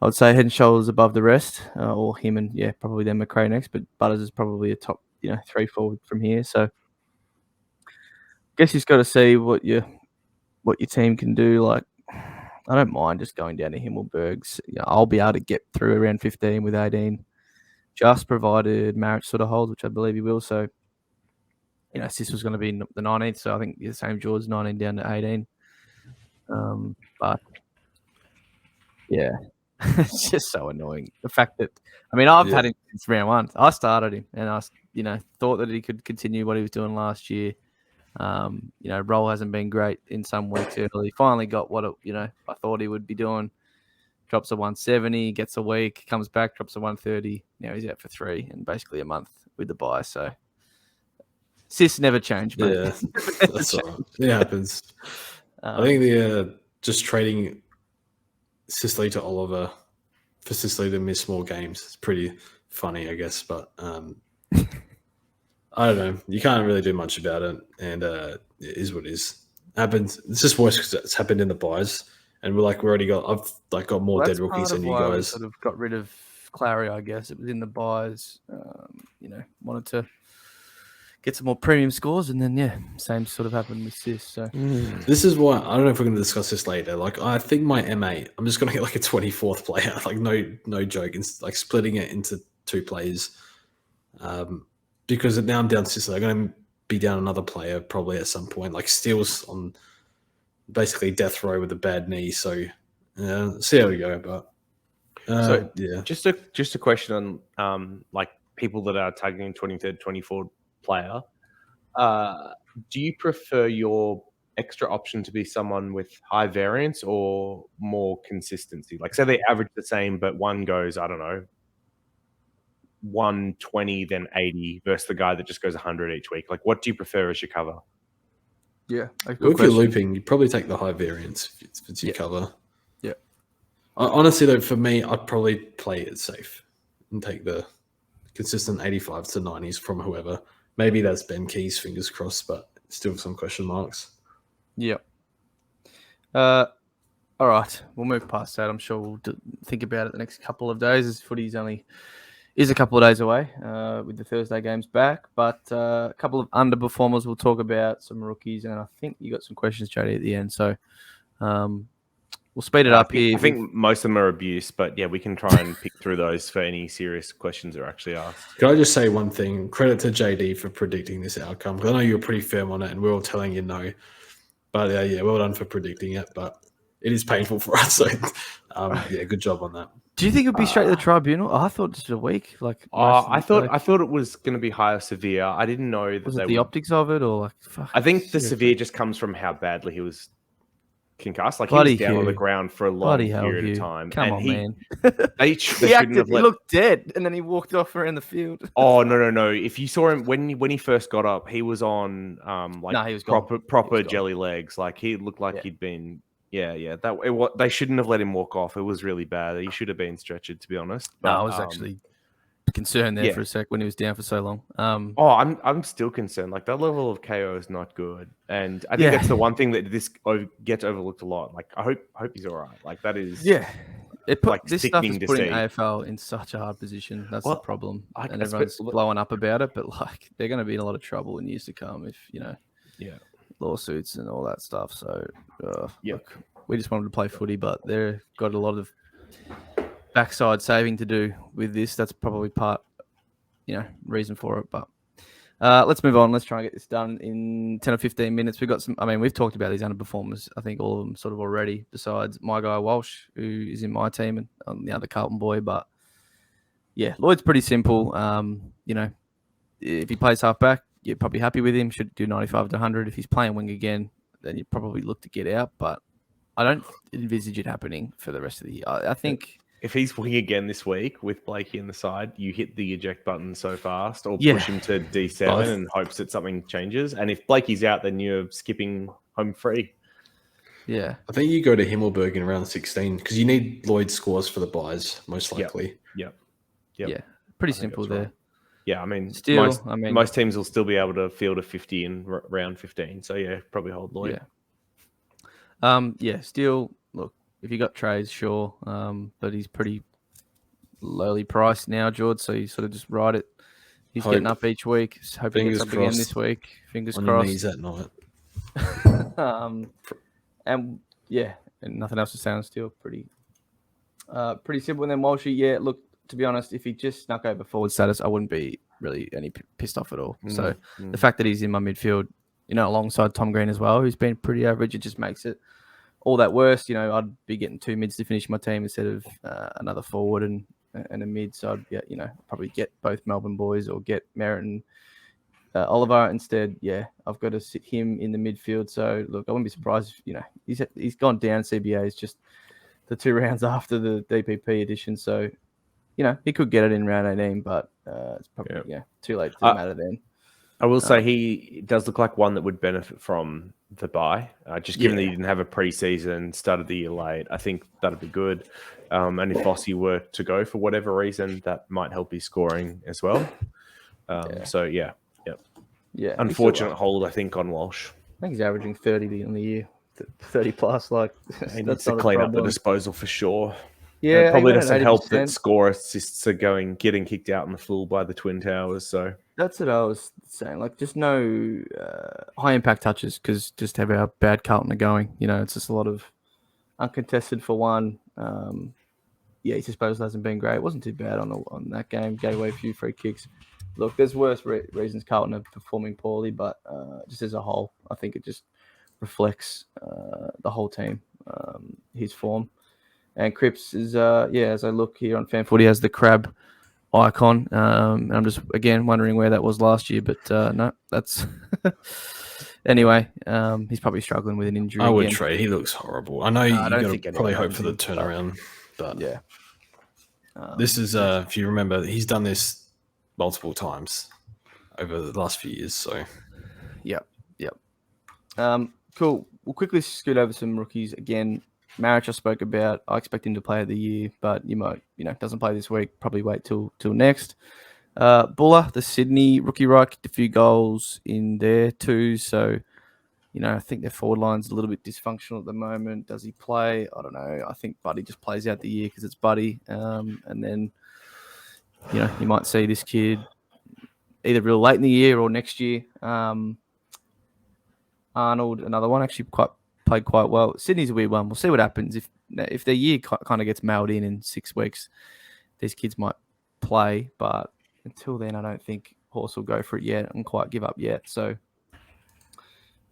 I would say, head and shoulders above the rest, or him and probably then McRae next. But Butters is probably a top 3 forward from here. So guess you've got to see what your team can do. Like, I don't mind just going down to Himmelberg's. I'll be able to get through around 15 with 18, just provided Marriage sort of holds, which I believe he will. So, Sis was going to be the 19th, so I think the same George 19 down to 18. But yeah, it's just so annoying. The fact that, I've had him since round 1. I started him, and I, thought that he could continue what he was doing last year. Roll hasn't been great in some weeks early. Finally got what I thought he would be doing. Drops a 170, gets a week, comes back, drops a 130. Now he's out for 3 and basically a month with the buy. So Sis never changed, mate. Yeah, that's all right. It happens. I think the just trading Sicily to Oliver for Sicily to miss more games is pretty funny, I guess. But I don't know. You can't really do much about it, and it is what it is. Happens. It's just worse because it's happened in the buys, and I've got more dead rookies than you guys. Sort of got rid of Clary, I guess. It was in the buys. Wanted to get some more premium scores, and then same sort of happened with Sis. So this is why I don't know if we're going to discuss this later. I think my M8, I'm just going to get a 24th player. No joke. It's splitting it into 2 players. Because now I'm down to Sicily. I'm going to be down another player probably at some point. Steele's on basically death row with a bad knee. So see how we go. But just a question on people that are targeting 23rd, 24th player. Do you prefer your extra option to be someone with high variance or more consistency? Say they average the same, but one goes, I don't know, 120 then 80 versus the guy that just goes 100 each week. What do you prefer as your cover? Yeah, if you're looping, you probably take the high variance if it's your cover. Yeah. Honestly, though, for me, I'd probably play it safe and take the consistent 85s to 90s from whoever. Maybe that's Ben Keys, fingers crossed, but still some question marks. Yeah. All right, we'll move past that. I'm sure we'll think about it the next couple of days, as footy's only is a couple of days away with the Thursday games back. But a couple of underperformers we'll talk about, some rookies, and I think you got some questions, Jody, at the end. So We'll speed it up here. I think most of them are abuse, but yeah, we can try and pick through those for any serious questions that are actually asked. Can I just say one thing? Credit to JD for predicting this outcome. 'Cause I know you were pretty firm on it, and we're all telling you no. But yeah, well done for predicting it. But it is painful for us. So yeah, good job on that. Do you think it'd be straight to the tribunal? Oh, I thought just a week. Like I thought it was going to be higher severe. I didn't know that was it the optics of it, or like? Fuck, I think the severe just comes from how badly he was concussed. Like Bloody he was down on the Hugh. ground for a long Bloody hell, period Hugh. of time. Come and on, he, man. They He shouldn't have he let. looked dead, and then he walked off around the field. Oh no! If you saw him when he first got up, he was on like he was gone. proper He was jelly legs. Like he looked like Yeah. he'd been they shouldn't have let him walk off. It was really bad. He should have been stretchered, to be honest. No, But, I was actually concerned there yeah. for a sec when he was down for so long. I'm still concerned. Like that level of KO is not good, and I think Yeah. that's the one thing that this gets overlooked a lot. Like I hope he's all right. Like that is It put like, this stuff is sickening to putting see. AFL in such a hard position. That's the Well, problem, like, and everyone's blowing up about it. But like, they're going to be in a lot of trouble in years to come if lawsuits and all that stuff. So look, we just wanted to play footy, but they've got a lot of backside saving to do with this. That's probably part, reason for it. But let's move on. Let's try and get this done in 10 or 15 minutes. We've got we've talked about these underperformers. I think all of them sort of already, besides my guy Walsh, who is in my team, and the other Carlton boy. But yeah, Lloyd's pretty simple. If he plays halfback, you're probably happy with him. Should do 95 to 100. If he's playing wing again, then you probably look to get out. But I don't envisage it happening for the rest of the year. I think if he's wing again this week with Blakey in the side, you hit the eject button so fast, or push him to D7 and hopes that something changes. And if Blakey's out, then you're skipping home free. Yeah, I think you go to Himmelberg in round 16 because you need Lloyd's scores for the buys, most likely. Yep. Yeah, pretty simple there. Right. Yeah, I mean, still, most teams will still be able to field a 50 in round 15. So yeah, probably hold Lloyd. Still, look, if you got trades, sure, but he's pretty lowly priced now, George. So you sort of just ride it. He's getting up each week. Hoping he gets up again this week. Fingers on crossed. Your knees at night. And nothing else to say on Steele. Pretty simple. And then Walshy, look, to be honest, if he just snuck over forward status, I wouldn't be really any pissed off at all. So the fact that he's in my midfield, alongside Tom Green as well, who's been pretty average, it just makes it all that worse. I'd be getting 2 mids to finish my team instead of another forward and a mid. So I'd get, probably get both Melbourne boys or get Merritt and Oliver instead. Yeah, I've got to sit him in the midfield. So look, I wouldn't be surprised if, he's gone down CBA. It's just the 2 rounds after the DPP edition. So, he could get it in round 18, but it's probably too late to matter then. I will say he does look like one that would benefit from the bye. Just given that he didn't have a preseason, started the year late, I think that'd be good. And if Vossi were to go for whatever reason, that might help his scoring as well. So yeah. Unfortunate hold, I think, on Walsh. I think he's averaging 30 on the year, 30 plus. Like he needs to clean up the disposal for sure. Yeah, it probably doesn't help that score assists are getting kicked out in the full by the Twin Towers. So that's what I was saying. Like, just no high impact touches because just how bad Carlton are going. It's just a lot of uncontested for one. His disposal hasn't been great. It wasn't too bad on that game. Gave away a few free kicks. Look, there's worse reasons Carlton are performing poorly, but just as a whole, I think it just reflects the whole team, his form. And Cripps is, as I look here on FanFooty, has the crab icon. And I'm just, again, wondering where that was last year. But no, that's... Anyway, he's probably struggling with an injury. I would trade. He looks horrible. I know you got to probably hope for the but turnaround. But yeah. This is, if you remember, he's done this multiple times over the last few years. So, Yep. Cool. We'll quickly scoot over some rookies again. Marich I spoke about. I expect him to play of the year, but you might, doesn't play this week. Probably wait till next. Buller, the Sydney rookie, right, kicked a few goals in there too. So, I think their forward line's a little bit dysfunctional at the moment. Does he play? I don't know. I think Buddy just plays out the year because it's Buddy. And then, you might see this kid either real late in the year or next year. Arnold, another one, actually quite played quite well. Sydney's a weird one. We'll see what happens if their year kind of gets mailed in 6 weeks. These kids might play, but until then, I don't think Horse will go for it yet and quite give up yet. So,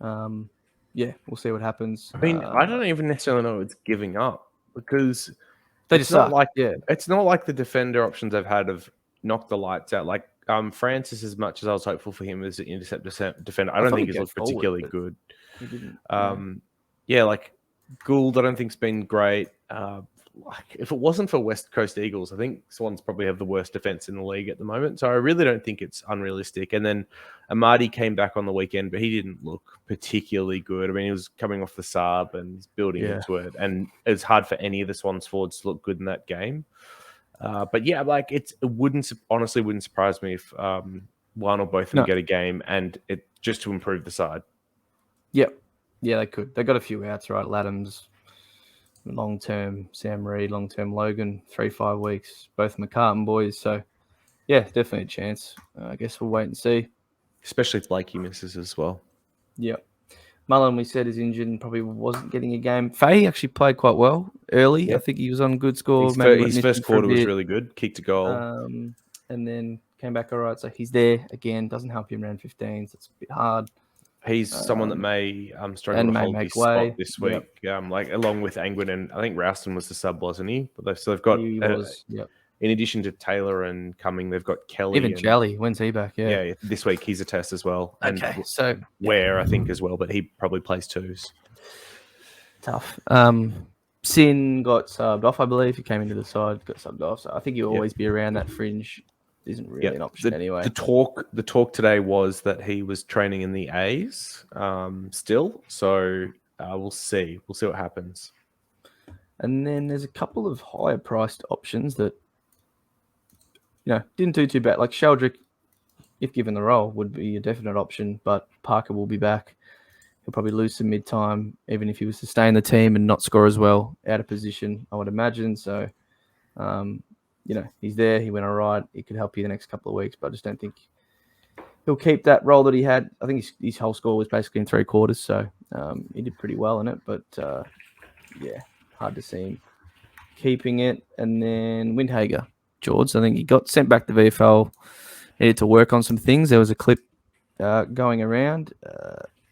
yeah, we'll see what happens. I mean, I don't even necessarily know it's giving up because they it's just not suck. like Yeah, it's not like the defender options I've had have knocked the lights out. Like Francis, as much as I was hopeful for him as an intercept defender, I don't think he's looked particularly good. He didn't. Yeah, like Gould, I don't think's been great. Like if it wasn't for West Coast Eagles, I think Swans probably have the worst defense in the league at the moment. So I really don't think it's unrealistic. And then Amadi came back on the weekend, but he didn't look particularly good. I mean, he was coming off the sub and building into it, and it's hard for any of the Swans forwards to look good in that game. But yeah, like it wouldn't surprise me if one or both of them get a game, and it just to improve the side. Yep. Yeah, they could. They got a few outs, right? Laddams, long-term Sam Reid, long-term Logan, 3-5 weeks, both McCartan boys. So, yeah, definitely a chance. I guess we'll wait and see. Especially if Blakey misses as well. Yep. Mullen, we said, is injured and probably wasn't getting a game. Fahy actually played quite well early. Yep. I think he was on good score. His first quarter was really good. Kicked a goal. And then came back all right. So he's there again. Doesn't help him around 15s. It's a bit hard. He's someone that may struggle to hold his spot this week, like along with Angwin, and I think Rouston was the sub, wasn't he? But they've got, in addition to Taylor and Cumming, they've got Kelly. Even Jelly, when's he back? Yeah, this week he's a test as well. Okay, and so Ware, I think, as well, but he probably plays twos. Tough. Sin got subbed off, I believe. He came into the side, got subbed off. So I think he'll always be around that fringe. Isn't really an option anyway. The talk today was that he was training in the A's still. So we'll see. We'll see what happens. And then there's a couple of higher priced options that, didn't do too bad. Like Sheldrick, if given the role, would be a definite option. But Parker will be back. He'll probably lose some mid-time, even if he was to stay in the team and not score as well, out of position, I would imagine. So, he's there. He went all right. He could help you the next couple of weeks, but I just don't think he'll keep that role that he had. I think his whole score was basically in 3 quarters, so he did pretty well in it. But, hard to see him keeping it. And then Windhager, George, I think he got sent back to VFL, needed to work on some things. There was a clip going around,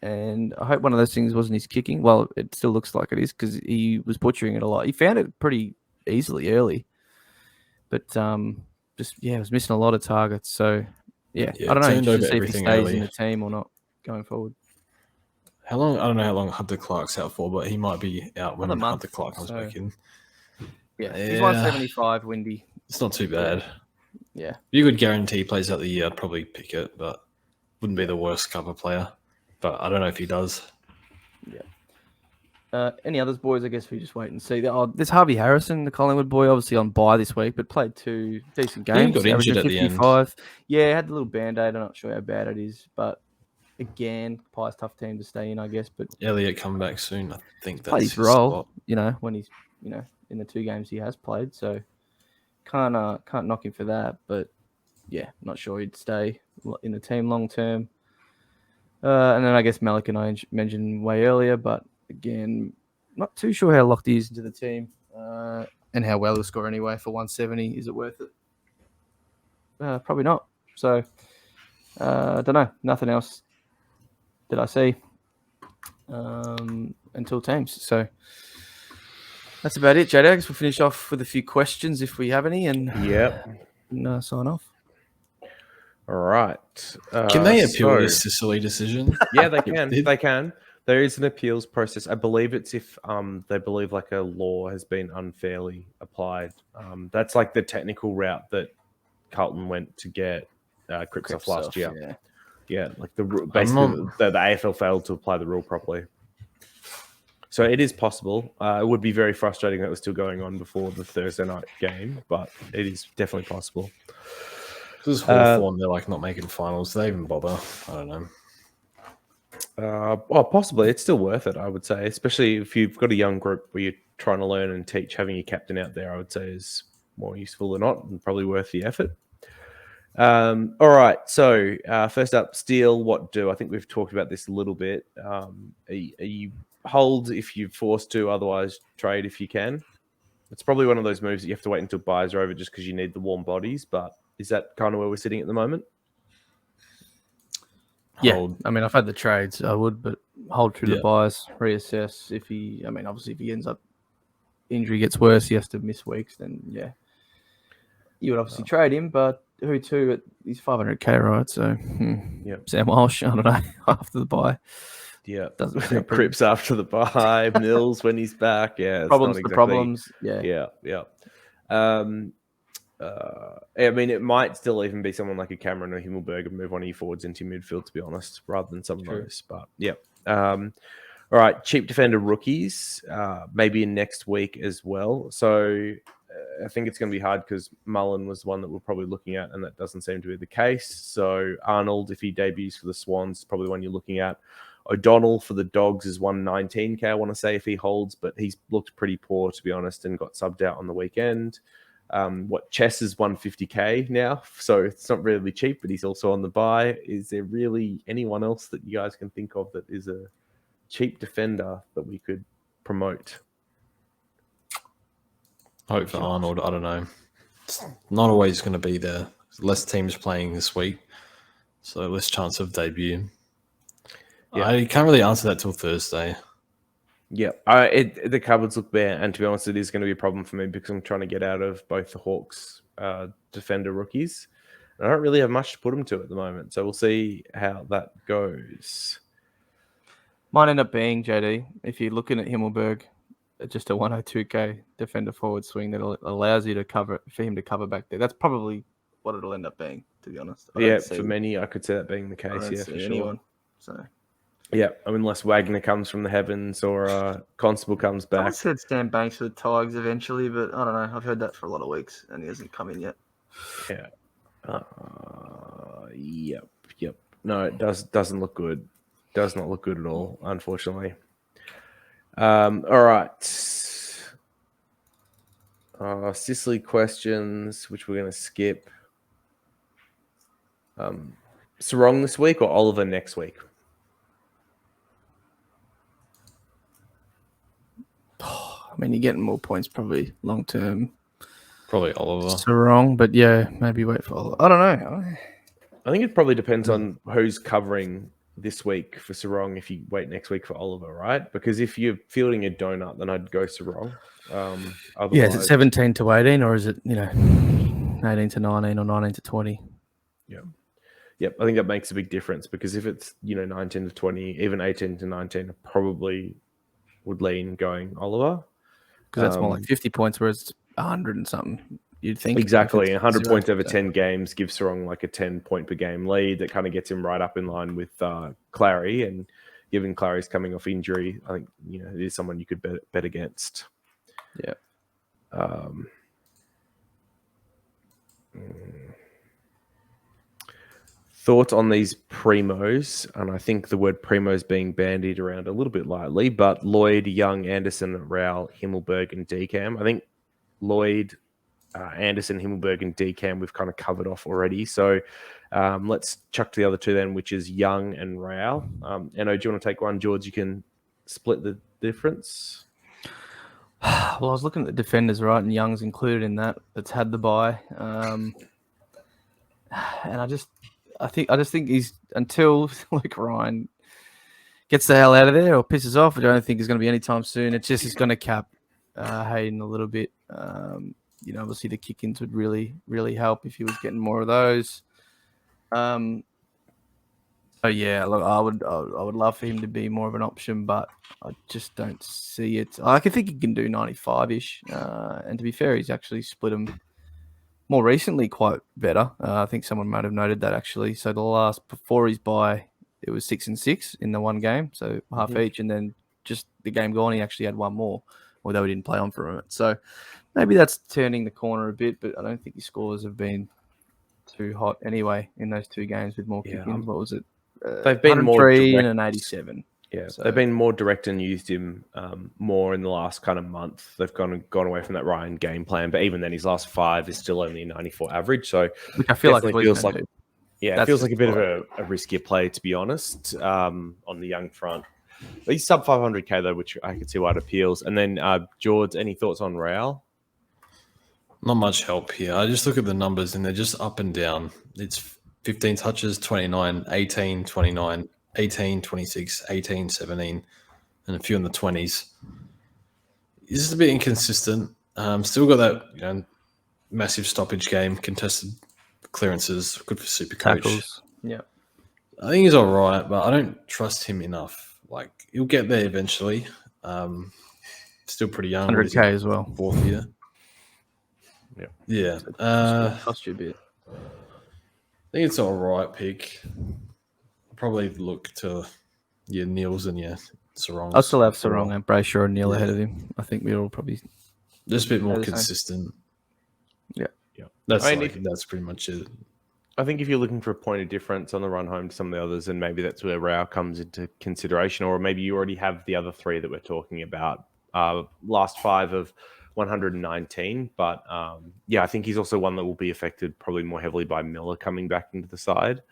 and I hope one of those things wasn't his kicking. Well, it still looks like it is because he was butchering it a lot. He found it pretty easily early. But was missing a lot of targets. So I don't know. Just to see if he stays in the team or not going forward. How long? I don't know how long Hunter Clark's out for, but he might be out when Hunter Clark comes back in. Yeah, he's 175, Windy. It's not too bad. Yeah. If you could guarantee he plays out the year, I'd probably pick it, but wouldn't be the worst cover player. But I don't know if he does. Yeah. Any others, boys? I guess we just wait and see. There's Harvey Harrison, the Collingwood boy, obviously on bye this week, but played 2 decent games. He got injured at the end. Yeah, had a little band-aid. I'm not sure how bad it is, but again, Pies tough team to stay in, I guess. But Elliott come back soon. I think that's his role. Spot. When he's in the 2 games he has played, so can't knock him for that. But yeah, not sure he'd stay in the team long term. And then I guess Malik and I mentioned way earlier, but again, not too sure how locked he is into the team and how well he'll score anyway for 170. Is it worth it? Probably not. So, I don't know. Nothing else did I see until teams. So, that's about it, JD. I guess we'll finish off with a few questions if we have any and sign off. All right. Can they appeal this Sicily decision? Yeah, they can. They can. There is an appeals process. I believe it's if they believe like a law has been unfairly applied. That's like the technical route that Carlton went to get Cripps last year. Yeah, like the AFL failed to apply the rule properly. So it is possible. It would be very frustrating that it was still going on before the Thursday night game, but it is definitely possible. This is Hawthorn. They're like not making finals. Do they even bother? I don't know. Possibly. It's still worth it, I would say, especially if you've got a young group where you're trying to learn and teach. Having your captain out there, I would say, is more useful than not and probably worth the effort. All right. So first up, Steele, what do? I think we've talked about this a little bit. hold if you're forced to. Otherwise, trade if you can. It's probably one of those moves that you have to wait until buys are over just because you need the warm bodies. But is that kind of where we're sitting at the moment? Yeah, I mean, I've had the trades. I would, but hold through the buys, reassess. If he, I mean, obviously, if he ends up injury gets worse, he has to miss weeks. Then you would obviously trade him. But who to? He's 500k, right? So Sam Walsh. I don't know after the buy. Yeah, doesn't seem Cripps after the bye. Mills when he's back. Yeah, it's problems not for exactly, problems. Yeah. I mean, it might still even be someone like a Cameron or Himmelberg and move one of your forwards into midfield, to be honest, rather than some of those. But all right, cheap defender rookies, maybe in next week as well. So I think it's going to be hard because Mullen was one that we're probably looking at, and that doesn't seem to be the case. So Arnold, if he debuts for the Swans, probably one you're looking at. O'Donnell for the Dogs is 119k, I want to say, if he holds, but he's looked pretty poor, to be honest, and got subbed out on the weekend. Chess is 150k now, so it's not really cheap, but he's also on the buy. Is there really anyone else that you guys can think of that is a cheap defender that we could promote? Hope for Arnold. I don't know. It's not always going to be there. Less teams playing this week, so less chance of debut. I can't really answer that till Thursday. Yeah, the cupboards look bare, and to be honest, it is going to be a problem for me because I'm trying to get out of both the Hawks defender rookies. And I don't really have much to put them to at the moment, so we'll see how that goes. Might end up being, JD, if you're looking at Himmelberg, just a 102k defender forward swing that allows you to cover, for him to cover back there. That's probably what it'll end up being, to be honest. For many, I could see that being the case. Yeah, for anyone. So. Yeah, I mean, unless Wagner comes from the heavens or Constable comes back. I said Stan Banks for the Tigers eventually, but I don't know. I've heard that for a lot of weeks, and he hasn't come in yet. Yeah. Yep. No, it doesn't look good. Does not look good at all, unfortunately. All right. Sicily questions, which we're going to skip. Sarong this week or Oliver next week? I mean, you're getting more points probably long term. Probably Oliver. Sarong, but maybe wait for Oliver. I don't know. I think it probably depends on who's covering this week for Sarong if you wait next week for Oliver, right? Because if you're fielding a donut, then I'd go Sarong. Is it 17 to 18 or is it, 18 to 19 or 19 to 20? Yeah. Yep, I think that makes a big difference because if it's, 19 to 20, even 18 to 19, I probably would lean going Oliver. Because that's more like 50 points, whereas it's 100 and something, you'd think. Exactly. 100 points over 10 games gives Sarong like a 10 point per game lead that kind of gets him right up in line with Clary. And given Clary's coming off injury, I think, it is someone you could bet against. Yeah. Thoughts on these primos, and I think the word primos being bandied around a little bit lightly, but Lloyd, Young, Anderson, Rowell, Himmelberg, and Decam. I think Lloyd, Anderson, Himmelberg, and Decam we've kind of covered off already. So let's chuck to the other two then, which is Young and Rowell. Enno, do you want to take one? George, you can split the difference. Well, I was looking at the defenders, right, and Young's included in that. That's had the bye, and I just think he's, until Luke Ryan gets the hell out of there or pisses off, which I don't think is going to be anytime soon. It's just he's going to cap Hayden a little bit. Obviously the kick-ins would really, really help if he was getting more of those. Look, I would love for him to be more of an option, but I just don't see it. I can think he can do 95-ish, and to be fair, he's actually split them more recently quite better. I think someone might have noted that actually. So the last, before his bye, it was 6 and 6 in the one game, so half each, and then just the game gone, he actually had one more, although he didn't play on for a minute. So maybe that's turning the corner a bit, but I don't think his scores have been too hot anyway in those two games with more kick-ins. What was it? They've been more direct, and an 87. Yeah, so they've been more direct and used him more in the last kind of month. They've gone away from that Ryan game plan, but even then, his last 5 is still only a 94 average. So which I feel like it feels like a bit of a riskier play, to be honest, on the Young front. He's sub 500k though, which I can see why it appeals. And then George, any thoughts on Real? Not much help here. I just look at the numbers and they're just up and down. It's 15 touches, 29, 18, 29, 18, 26, 18, 17, and a few in the 20s. It's just a bit inconsistent. Still got that massive stoppage game, contested clearances, good for Supercoach. Tackles. Yeah. I think he's all right, but I don't trust him enough. Like, he'll get there eventually. Still pretty young. 100k as well. 4th year. Yeah. Cost you a bit. I think it's all right pick. Probably look to your Neils and your Sarong. I'll still have Sarong and Brayshaw and Neil ahead of him. I think we're all probably just a bit more consistent. Yeah. That's that's pretty much it. I think if you're looking for a point of difference on the run home to some of the others, and maybe that's where Rao comes into consideration, or maybe you already have the other 3 that we're talking about. Last 5 of 119, but I think he's also one that will be affected probably more heavily by Miller coming back into the side.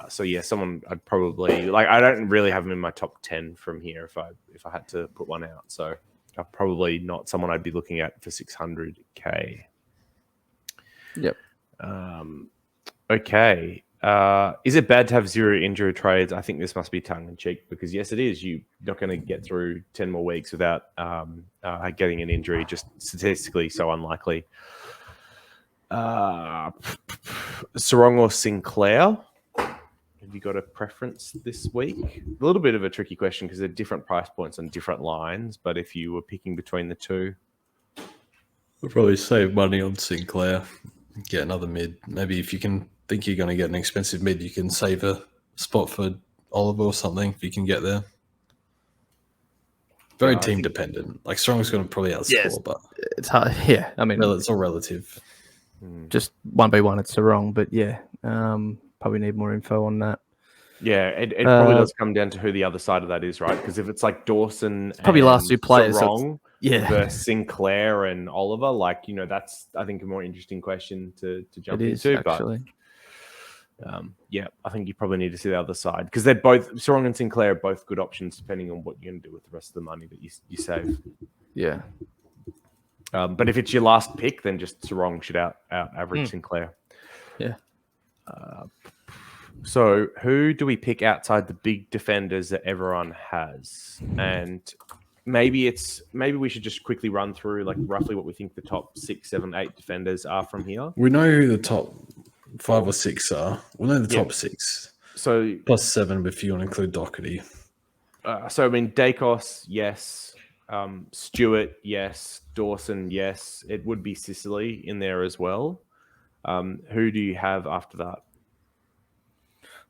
Someone I'd probably like. I don't really have him in my top 10 from here if I had to put one out. So probably not someone I'd be looking at for 600k. Yep. Okay. Is it bad to have 0 injury trades? I think this must be tongue in cheek because yes, it is. You're not going to get through 10 more weeks without getting an injury. Just statistically, so unlikely. Sarong or Sinclair? Have you got a preference this week? A little bit of a tricky question because they're different price points on different lines. But if you were picking between the 2, I'll probably save money on Sinclair. Get another mid. Maybe if you can think you're going to get an expensive mid, you can save a spot for Oliver or something if you can get there. Very team dependent. Like Strong's going to probably outscore, but it's hard. Yeah, I mean, it's all relative. Just 1v1, it's wrong, but probably need more info on that. Yeah, it probably does come down to who the other side of that is, right? Because if it's like Dawson, probably last 2 players, wrong, versus Sinclair and Oliver, that's I think a more interesting question to jump into. Actually. But I think you probably need to see the other side because they're both Sarong and Sinclair are both good options depending on what you're going to do with the rest of the money that you save. Yeah. But if it's your last pick, then just Sarong should out average Sinclair. Yeah. So who do we pick outside the big defenders that everyone has? And maybe we should just quickly run through like roughly what we think the top 6, 7, 8 defenders are from here. We know who the top 5 or 6 are. We know the top 6. So plus 7 if you want to include Doherty. So I mean, Dacos, yes. Stewart, yes. Dawson, yes. It would be Sicily in there as well. Who do you have after that?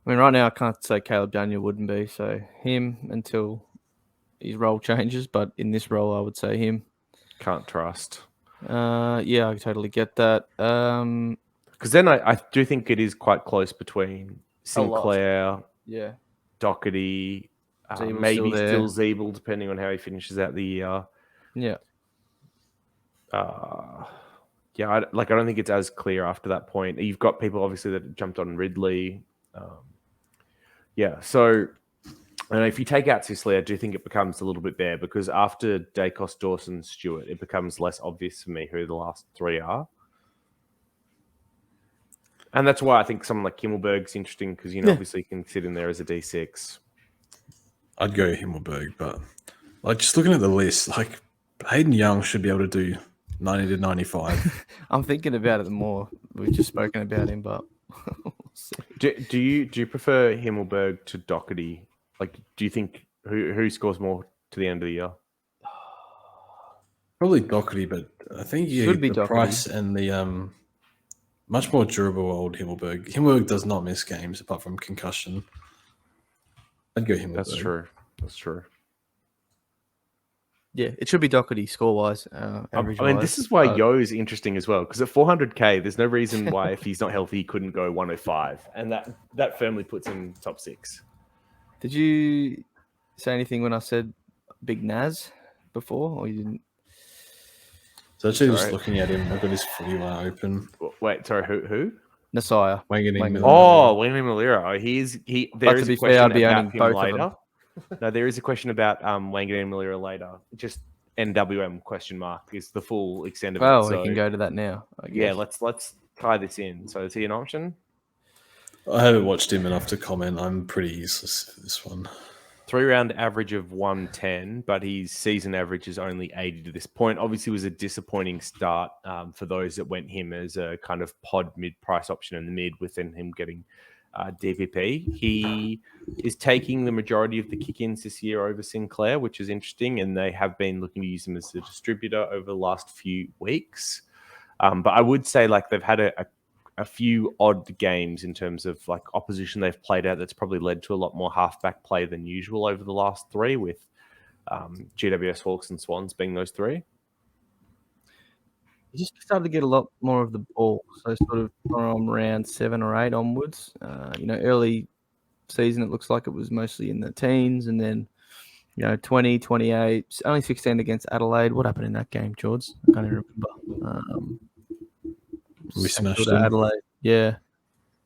I mean, right now I can't say Caleb Daniel wouldn't be, so him until his role changes. But in this role, I would say him. Can't trust. Yeah, I totally get that. Because then I do think it is quite close between Sinclair, Doherty, maybe still Zeeble, depending on how he finishes out the year. Yeah. I don't think it's as clear after that point. You've got people obviously that jumped on Ridley. So and if you take out Sicily, I do think it becomes a little bit there because after Dacos, Dawson, Stewart, it becomes less obvious for me who the last 3 are. And that's why I think someone like Himmelberg's interesting because, obviously he can sit in there as a D6. I'd go Himmelberg, but just looking at the list, Hayden Young should be able to do 90 to 95. I'm thinking about it more. We've just spoken about him, but we'll see. Do you prefer Himmelberg to Doherty? Do you think who scores more to the end of the year? Probably Doherty, but I think the price and the much more durable old Himmelberg. Himmelberg does not miss games apart from concussion. I'd go Himmelberg. That's true. Yeah, it should be Doherty score-wise. This is why Yo is interesting as well, because at 400k, there's no reason why if he's not healthy, he couldn't go 105. And that firmly puts him top 6. Did you say anything when I said Big Naz before, or you didn't? So actually just looking at him, I've got his footy line open. Wait, sorry, who? Nasaya. Wangini Malira. There is a question about him later. No, there is a question about Wangan Miller later. Just NWM question mark is the full extent of it. Well, So we can go to that now. I guess. yeah, let's tie this in. So is he an option? I haven't watched him enough to comment. I'm pretty useless for this one. 3-round average of 110, but his season average is only 80 to this point. Obviously, it was a disappointing start for those that went him as a kind of pod mid-price option in the mid, within him getting DPP. He is taking the majority of the kick-ins this year over Sinclair, which is interesting, and they have been looking to use him as a distributor over the last few weeks. But I would say like they've had a few odd games in terms of like opposition they've played out that's probably led to a lot more halfback play than usual over the last three, with GWS Hawks and Swans being those three. He just started to get a lot more of the ball. So sort of from round 7 or 8 onwards, early season, it looks like it was mostly in the teens, and then, 20, 28, only 16 against Adelaide. What happened in that game, George? I can't even remember. We smashed St them. Adelaide. Yeah.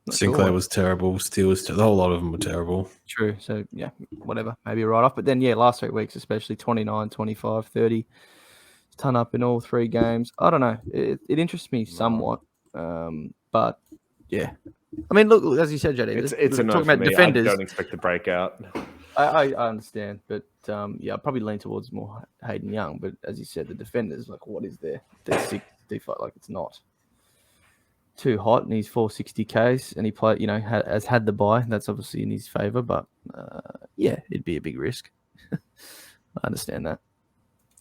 Sinclair was terrible. Steele was the whole lot of them were terrible. True. So, yeah, whatever. Maybe a write-off. But then, last 3 weeks, especially 29, 25, 30, ton up in all 3 games. I don't know. It interests me somewhat. But, yeah. I mean, look, as you said, JD, it's a no talking for about me. defenders. I don't expect the breakout. I understand. But, I probably lean towards more Hayden Young. But, as you said, the defenders, like, what is their 6 default? Like, it's not too hot, and he's 460Ks, and he has had the bye. That's obviously in his favour, but it'd be a big risk. I understand that,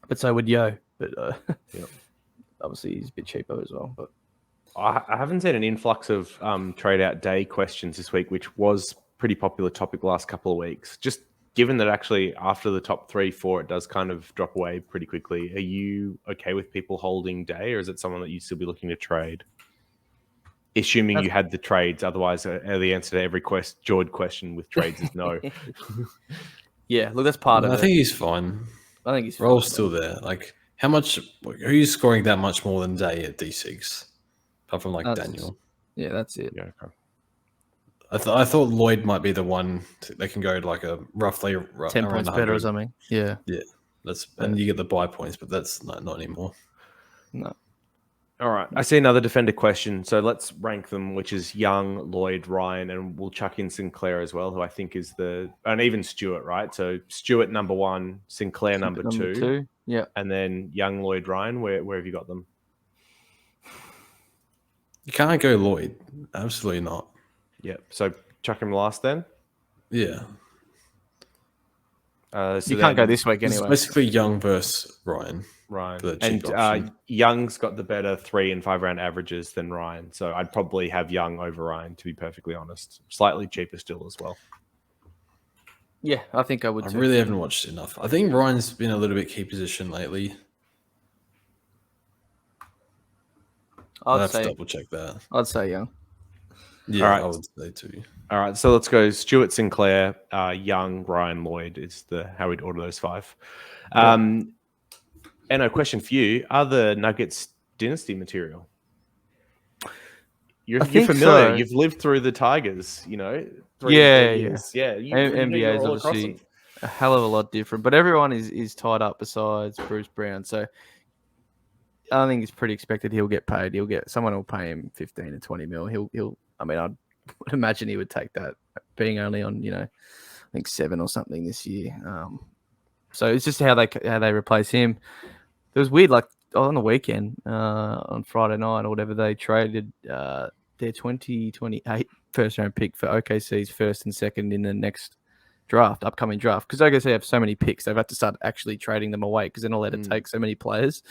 but so would Yo. But obviously he's a bit cheaper as well. But I haven't seen an influx of trade out day questions this week, which was pretty popular topic last couple of weeks. Just given that actually after the top 3, 4, it does kind of drop away pretty quickly. Are you okay with people holding day, or is it someone that you'd still be looking to trade? Assuming you had the trades, otherwise the answer to every George question with trades is no. Yeah, look, that's part of it. I think he's fine. I think he's Roll's still there. Like, how much? Who's scoring that much more than Day at D6? Apart from Daniel. Yeah, that's it. Yeah, okay. I thought Lloyd might be the one they can go to like a roughly 10 points better or something. Yeah, and you get the buy points, but that's not anymore. No. All right. I see another defender question. So let's rank them, which is Young, Lloyd, Ryan, and we'll chuck in Sinclair as well, who I think is and even Stewart, right? So Stewart number 1, Sinclair number 2. Yeah. And then Young, Lloyd, Ryan. Where have you got them? You can't go Lloyd. Absolutely not. Yeah. So chuck him last then? Yeah. You can't go this week anyway. It's basically Young versus Ryan. Ryan. And Young's got the better 3 and 5 round averages than Ryan. So I'd probably have Young over Ryan, to be perfectly honest. Slightly cheaper still as well. Yeah, I think I would I too. really haven't watched enough. I think Ryan's been a little bit key position lately. I'd have to double check that. I'd say Young. Yeah, all right. I would say too. All right, so let's go Stewart, Sinclair, Young, Ryan, Lloyd is how we'd order those 5. And a question for you: are the Nuggets dynasty material? You're familiar. So. You've lived through the Tigers. 3 years. Yeah. NBA is obviously a hell of a lot different, but everyone is tied up besides Bruce Brown. So I think it's pretty expected he'll get paid. Someone will pay him 15 to 20 mil. He'll. I mean, I would imagine he would take that, being only on I think 7 or something this year. So it's just how they replace him. It was weird, like on the weekend, on Friday night or whatever, they traded their 2028 first round pick for OKC's first and second in the next upcoming draft. Because OKC have so many picks, they've had to start actually trading them away because they're not allowed to take so many players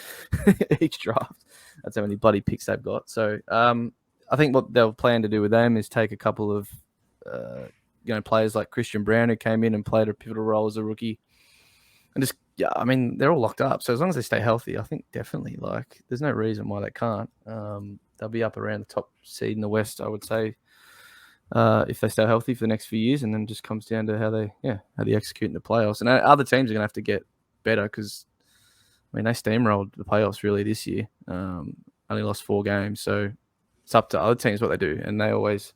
each draft. That's how many bloody picks they've got. So I think what they'll plan to do with them is take a couple of players like Christian Brown, who came in and played a pivotal role as a rookie, and just they're all locked up. So as long as they stay healthy, I think definitely there's no reason why they can't. They'll be up around the top seed in the West, I would say, if they stay healthy for the next few years, and then just comes down to how they execute in the playoffs. And other teams are going to have to get better because they steamrolled the playoffs really this year. Only lost 4 games, so it's up to other teams what they do, and they always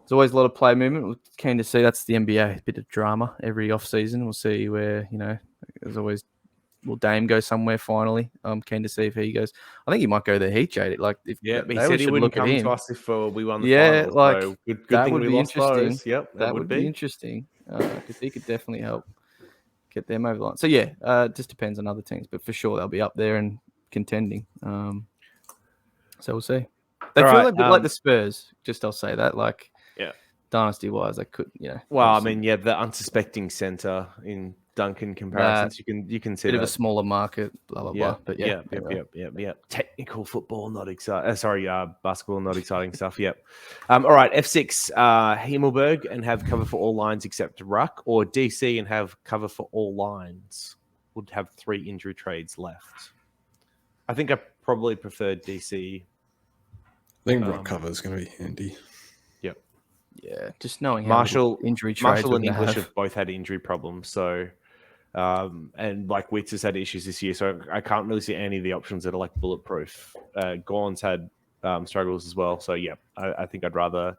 There's always a lot of play movement. We're keen to see. That's the NBA. A bit of drama every off season. We'll see where there's always. Will Dame go somewhere finally? I'm keen to see if he goes. I think he might go the Heat, Jade. Like, if Yeah, he they said he should wouldn't look at come him. to us if we won the Yeah, finals. like So good that thing would we be lost interesting. those. Yep, that would be interesting because he could definitely help get them over the line. So yeah, it just depends on other teams, but for sure they'll be up there and contending. So we'll see. They feel a bit like the Spurs. Just I'll say that, like, yeah, dynasty wise, they could, Well, I mean, yeah, the unsuspecting center in Duncan comparisons, you can see bit that. of a smaller market, blah blah blah. But yeah. Technical football, not exciting. Sorry, basketball, not exciting stuff. Yep. All right, F6, Himmelberg and have cover for all lines except ruck, or DC and have cover for all lines. Would have 3 injury trades left. I think I probably prefer DC. I think ruck cover is going to be handy. Yep. Yeah, just knowing Marshall, how injury trades Marshall and English have. have both had injury problems, so and like Witz has had issues this year, so I can't really see any of the options that are like bulletproof. Gorn's had struggles as well, so yeah, I think I'd rather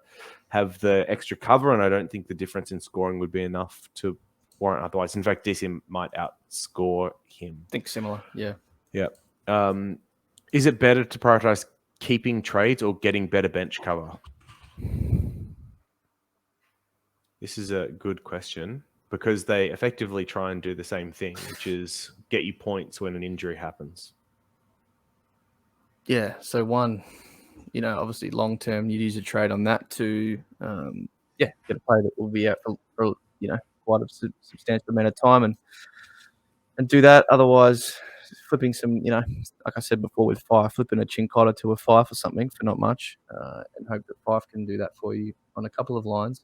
have the extra cover, and I don't think the difference in scoring would be enough to warrant otherwise. In fact, DC might outscore him. I think similar, yeah. Yeah. Is it better to prioritize keeping trades or getting better bench cover? This is a good question because they effectively try and do the same thing, which is get you points when an injury happens. Yeah. So one, obviously long term, you'd use a trade on that to, get a player that will be out for quite a substantial amount of time and do that. Otherwise, flipping some, like I said before with Fife, flipping a Chincotta to a Fife or something for not much, and hope that Fife can do that for you on a couple of lines.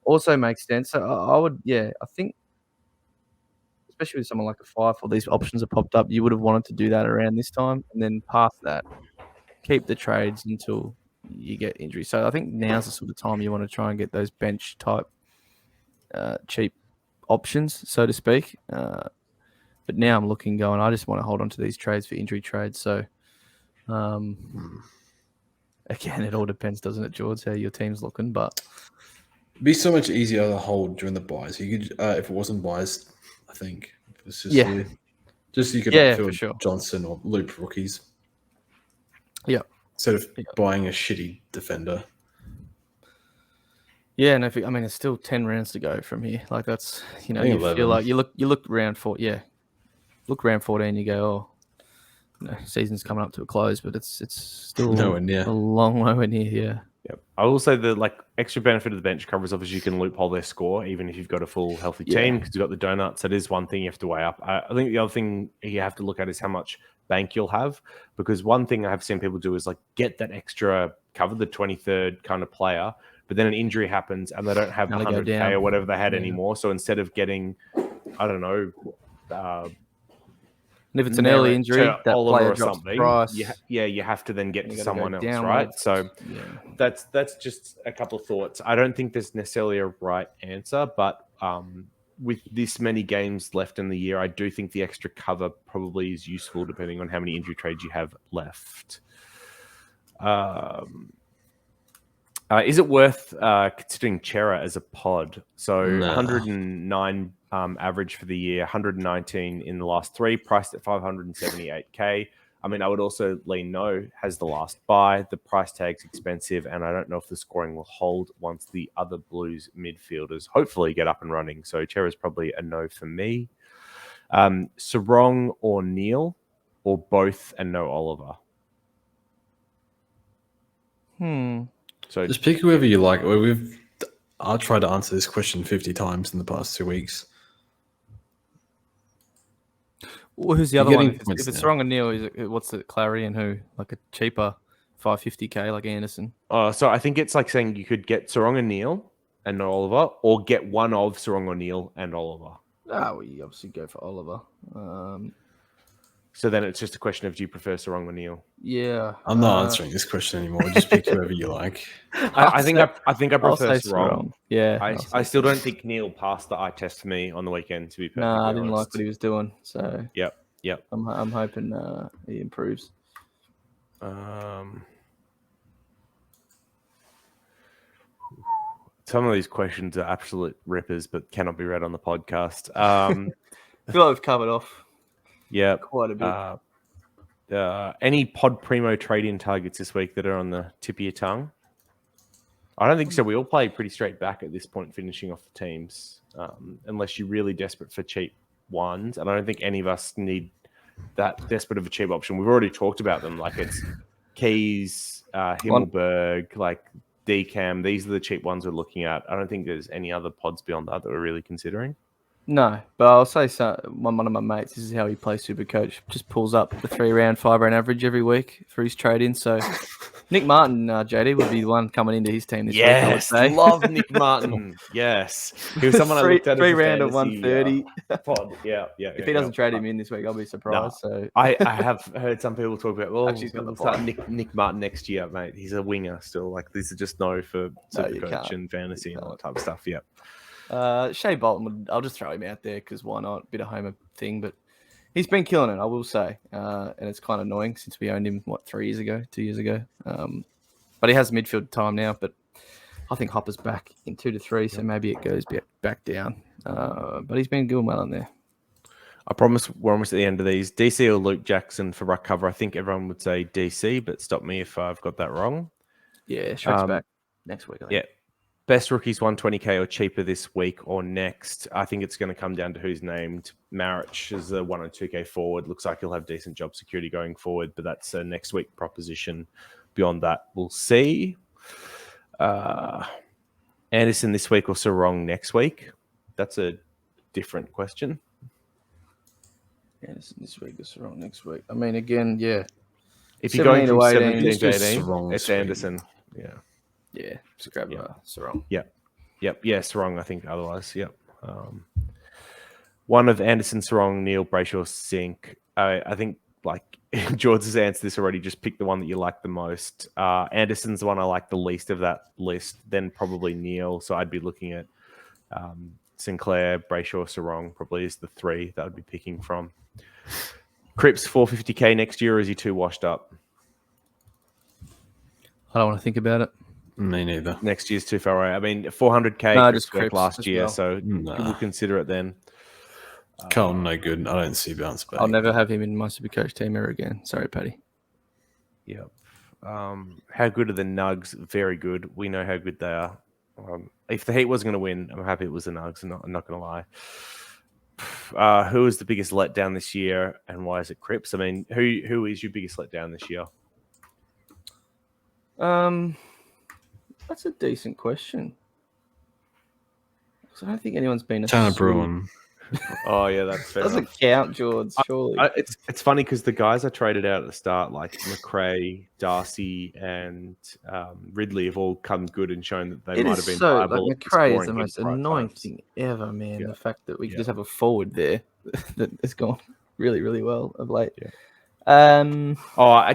Also makes sense. So I would, I think, especially with someone like a Fife, or these options have popped up, you would have wanted to do that around this time, and then past that, keep the trades until you get injury. So I think now's the sort of time you want to try and get those bench type cheap options, so to speak. But now I'm looking, going, I just want to hold on to these trades for injury trades. So again, it all depends, doesn't it, George, how your team's looking, but. It'd be so much easier to hold during the buys. You could, if it wasn't buys, I think it's just you could fill for sure. Johnson or loop rookies. Yeah, instead of buying a shitty defender. Yeah, and it's still 10 rounds to go from here. Like that's you 11. feel like you look round 4, look round 14, you go, season's coming up to a close, but it's still nowhere near. a long way near here. Yep. I will say the extra benefit of the bench cover is obviously you can loophole their score even if you've got a full healthy team because you've got the donuts. That is one thing you have to weigh up. I think the other thing you have to look at is how much bank you'll have, because one thing I have seen people do is get that extra cover, the 23rd kind of player, but then an injury happens and they don't have the 100K or whatever they had anymore. So instead of getting, I don't know, and if it's an early injury, that Oliver player or drops something, price. you have to then get to someone else, downwards. right? So that's just a couple of thoughts. I don't think there's necessarily a right answer, but with this many games left in the year, I do think the extra cover probably is useful depending on how many injury trades you have left. Is it worth considering Chera as a pod? So 109 average for the year, 119 in the last 3, priced at 578K. I mean, I would also lean no, has the last buy. The price tag's expensive, and I don't know if the scoring will hold once the other Blues midfielders hopefully get up and running. So Chera's probably a no for me. Sarong or Neil, or both and no Oliver? So just pick whoever you like. I'll try to answer this question 50 times in the past 2 weeks. Well, who's the other one? If it's Sarong and Neil, what's the clarity and who? Like a cheaper 550K like Anderson? So I think it's like saying you could get Sarong and Neil and no Oliver, or get one of Sarong or Neil and Oliver. Well, you obviously go for Oliver. So then it's just a question of, do you prefer Sarong or Neil? Yeah. I'm not answering this question anymore. Just pick whoever you like. I think I prefer Sarong. Yeah. I still don't think Neil passed the eye test for me on the weekend, to be perfectly honest. I didn't like what he was doing. So Yep. I'm hoping he improves. Some of these questions are absolute rippers, but cannot be read on the podcast. I feel like we've covered off Yeah, quite a bit. any pod primo trade-in targets this week that are on the tip of your tongue? I don't think so. We all play pretty straight back at this point, finishing off the teams, unless you're really desperate for cheap ones. And I don't think any of us need that desperate of a cheap option. We've already talked about them. Like it's Keys, Himmelberg, like Decam. These are the cheap ones we're looking at. I don't think there's any other pods beyond that we're really considering. No, but I'll say so. One of my mates, this is how he plays Supercoach, just pulls up the 3-round, 5-round average every week for his trade-in. So Nick Martin, JD, would be the one coming into his team this week, I would say. Love Nick Martin. Yes. He was someone I looked at. 3-round of 130. Pod. Yeah. If he doesn't trade him in this week, I'll be surprised. So I have heard some people talk about, Actually, he's got the start Nick Martin next year, mate. He's a winger still. Like, these are just for Supercoach and fantasy and all that type of stuff. Yeah. Shea Bolton, I'll just throw him out there because why not? Bit of homer thing, but he's been killing it, I will say. And it's kind of annoying since we owned him, 2 years ago. But he has midfield time now, but I think Hopper's back in 2 to 3, so maybe it goes back down. But he's been doing well on there. I promise we're almost at the end of these. DC or Luke Jackson for ruck cover. I think everyone would say DC, but stop me if I've got that wrong. Yeah, Shrek's back next week, I think. Yeah. Best rookies 120k or cheaper this week or next. I think it's going to come down to who's named. Marich is a 102k forward. Looks like he'll have decent job security going forward, but that's a next week proposition. Beyond that, we'll see. Anderson this week or Sarong next week? That's a different question. Anderson this week or Sarong next week? I mean, again, yeah. If you're going from 17 to to 18, it's Anderson. Yeah. Yeah, just grab Sarong. Yep. Yeah, Sarong, I think otherwise. Yep. One of Anderson, Sarong, Neil, Brayshaw, Sink. I think, like, George has answered this already. Just pick the one that you like the most. Anderson's the one I like the least of that list. Then probably Neil. So I'd be looking at Sinclair, Brayshaw, Sarong probably is the 3 that I'd be picking from. Cripps, 450k next year, or is he too washed up? I don't want to think about it. Me neither. Next year's too far away. I mean, 400k No, just Cripps last year, well. so we'll consider it then. Carlton, no good. I don't see bounce back. I'll never have him in my Supercoach team ever again. Sorry, Paddy. Yep. How good are the Nugs? Very good. We know how good they are. If the Heat wasn't going to win, I'm happy it was the Nugs. I'm not going to lie. Who is the biggest letdown this year, and why is it Cripps? I mean, who is your biggest letdown this year? That's a decent question. I don't think anyone's been a Tanner Bruin. Oh yeah, that's fair. Doesn't count, George. Surely it's funny because the guys I traded out at the start, like McRae, Darcy, and Ridley, have all come good and shown that they might have been. So like McRae is the most annoying thing ever, man. Yeah. The fact that we can just have a forward there that has gone really, really well of late. Yeah. Do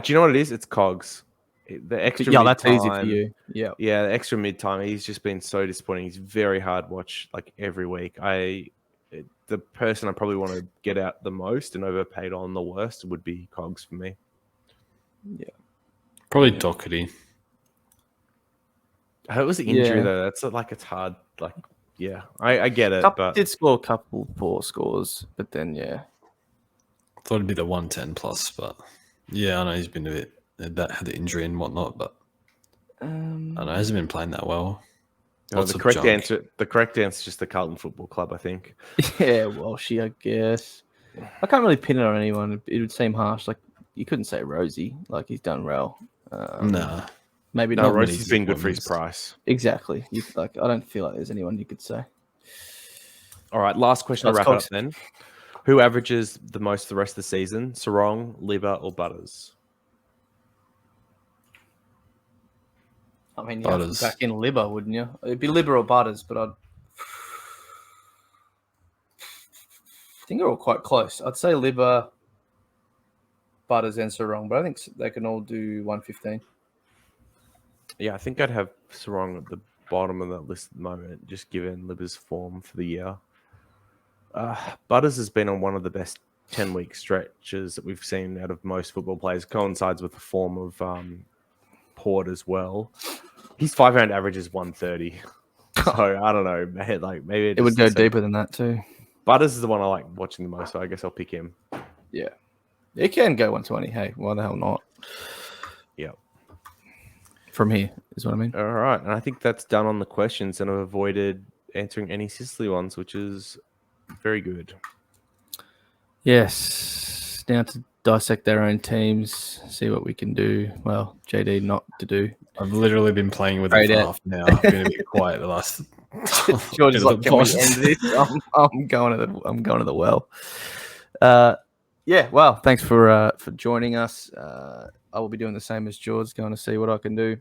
you know what it is? It's Cogs. The extra that's easy for you. Yeah, the extra mid time. He's just been so disappointing. He's very hard watch like every week. The person I probably want to get out the most and overpaid on the worst would be Cogs for me. Yeah, probably Doherty. It was the injury though. That's like it's hard. Like I get it. But did score a couple poor scores, but then I thought it'd be the 110 plus, but I know he's been a bit. That had the injury and whatnot, but I don't know, hasn't been playing that well. The correct answer is just the Carlton Football Club, I think. Yeah, Walshy, I guess. I can't really pin it on anyone. It would seem harsh. Like you couldn't say Rosie. Like he's done well. Maybe not. Rosie's been good for his price. Exactly. I don't feel like there's anyone you could say. All right, last question to wrap up then. Who averages the most the rest of the season? Sarong, Liver, or Butters? I mean, you'd have to back in Libba, wouldn't you? It'd be Libba or Butters, but I think they're all quite close. I'd say Libba, Butters, and Sarong, but I think they can all do 115. Yeah, I think I'd have Sarong at the bottom of that list at the moment, just given Libba's form for the year. Butters has been on one of the best 10-week stretches that we've seen out of most football players. Coincides with the form of Port as well. His 5-round average is 130. So I don't know. Maybe It would go deeper than that too. Butters is the one I like watching the most, so I guess I'll pick him. Yeah. It can go 120. Hey, why the hell not? Yep. From here is what I mean. All right. And I think that's done on the questions, and I've avoided answering any Sicily ones, which is very good. Yes. Now to dissect their own teams, see what we can do. Well, JD not to do. I've literally been playing with it for half an hour. I've been a bit quiet the last. George is like, can we end this? I'm going to the well. Yeah. Well, thanks for joining us. I will be doing the same as George, going to see what I can do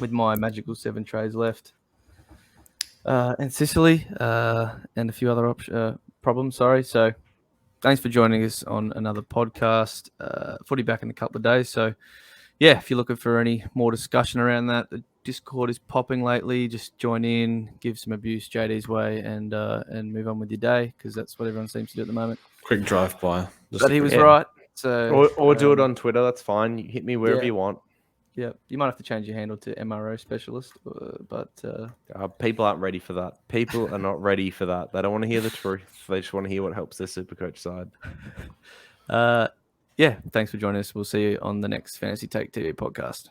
with my magical 7 trades left. And Sicily, and a few other problems. Sorry. So thanks for joining us on another podcast. Footy back in a couple of days. So yeah, if you're looking for any more discussion around that, the Discord is popping lately. Just join in, give some abuse JD's way, and move on with your day, because that's what everyone seems to do at the moment. Quick drive by. But he was right. So or do it on Twitter. That's fine. You hit me wherever you want. Yeah, you might have to change your handle to MRO specialist, but people aren't ready for that. People are not ready for that. They don't want to hear the truth. They just want to hear what helps their Supercoach side. Yeah, thanks for joining us. We'll see you on the next Fantasy Take TV podcast.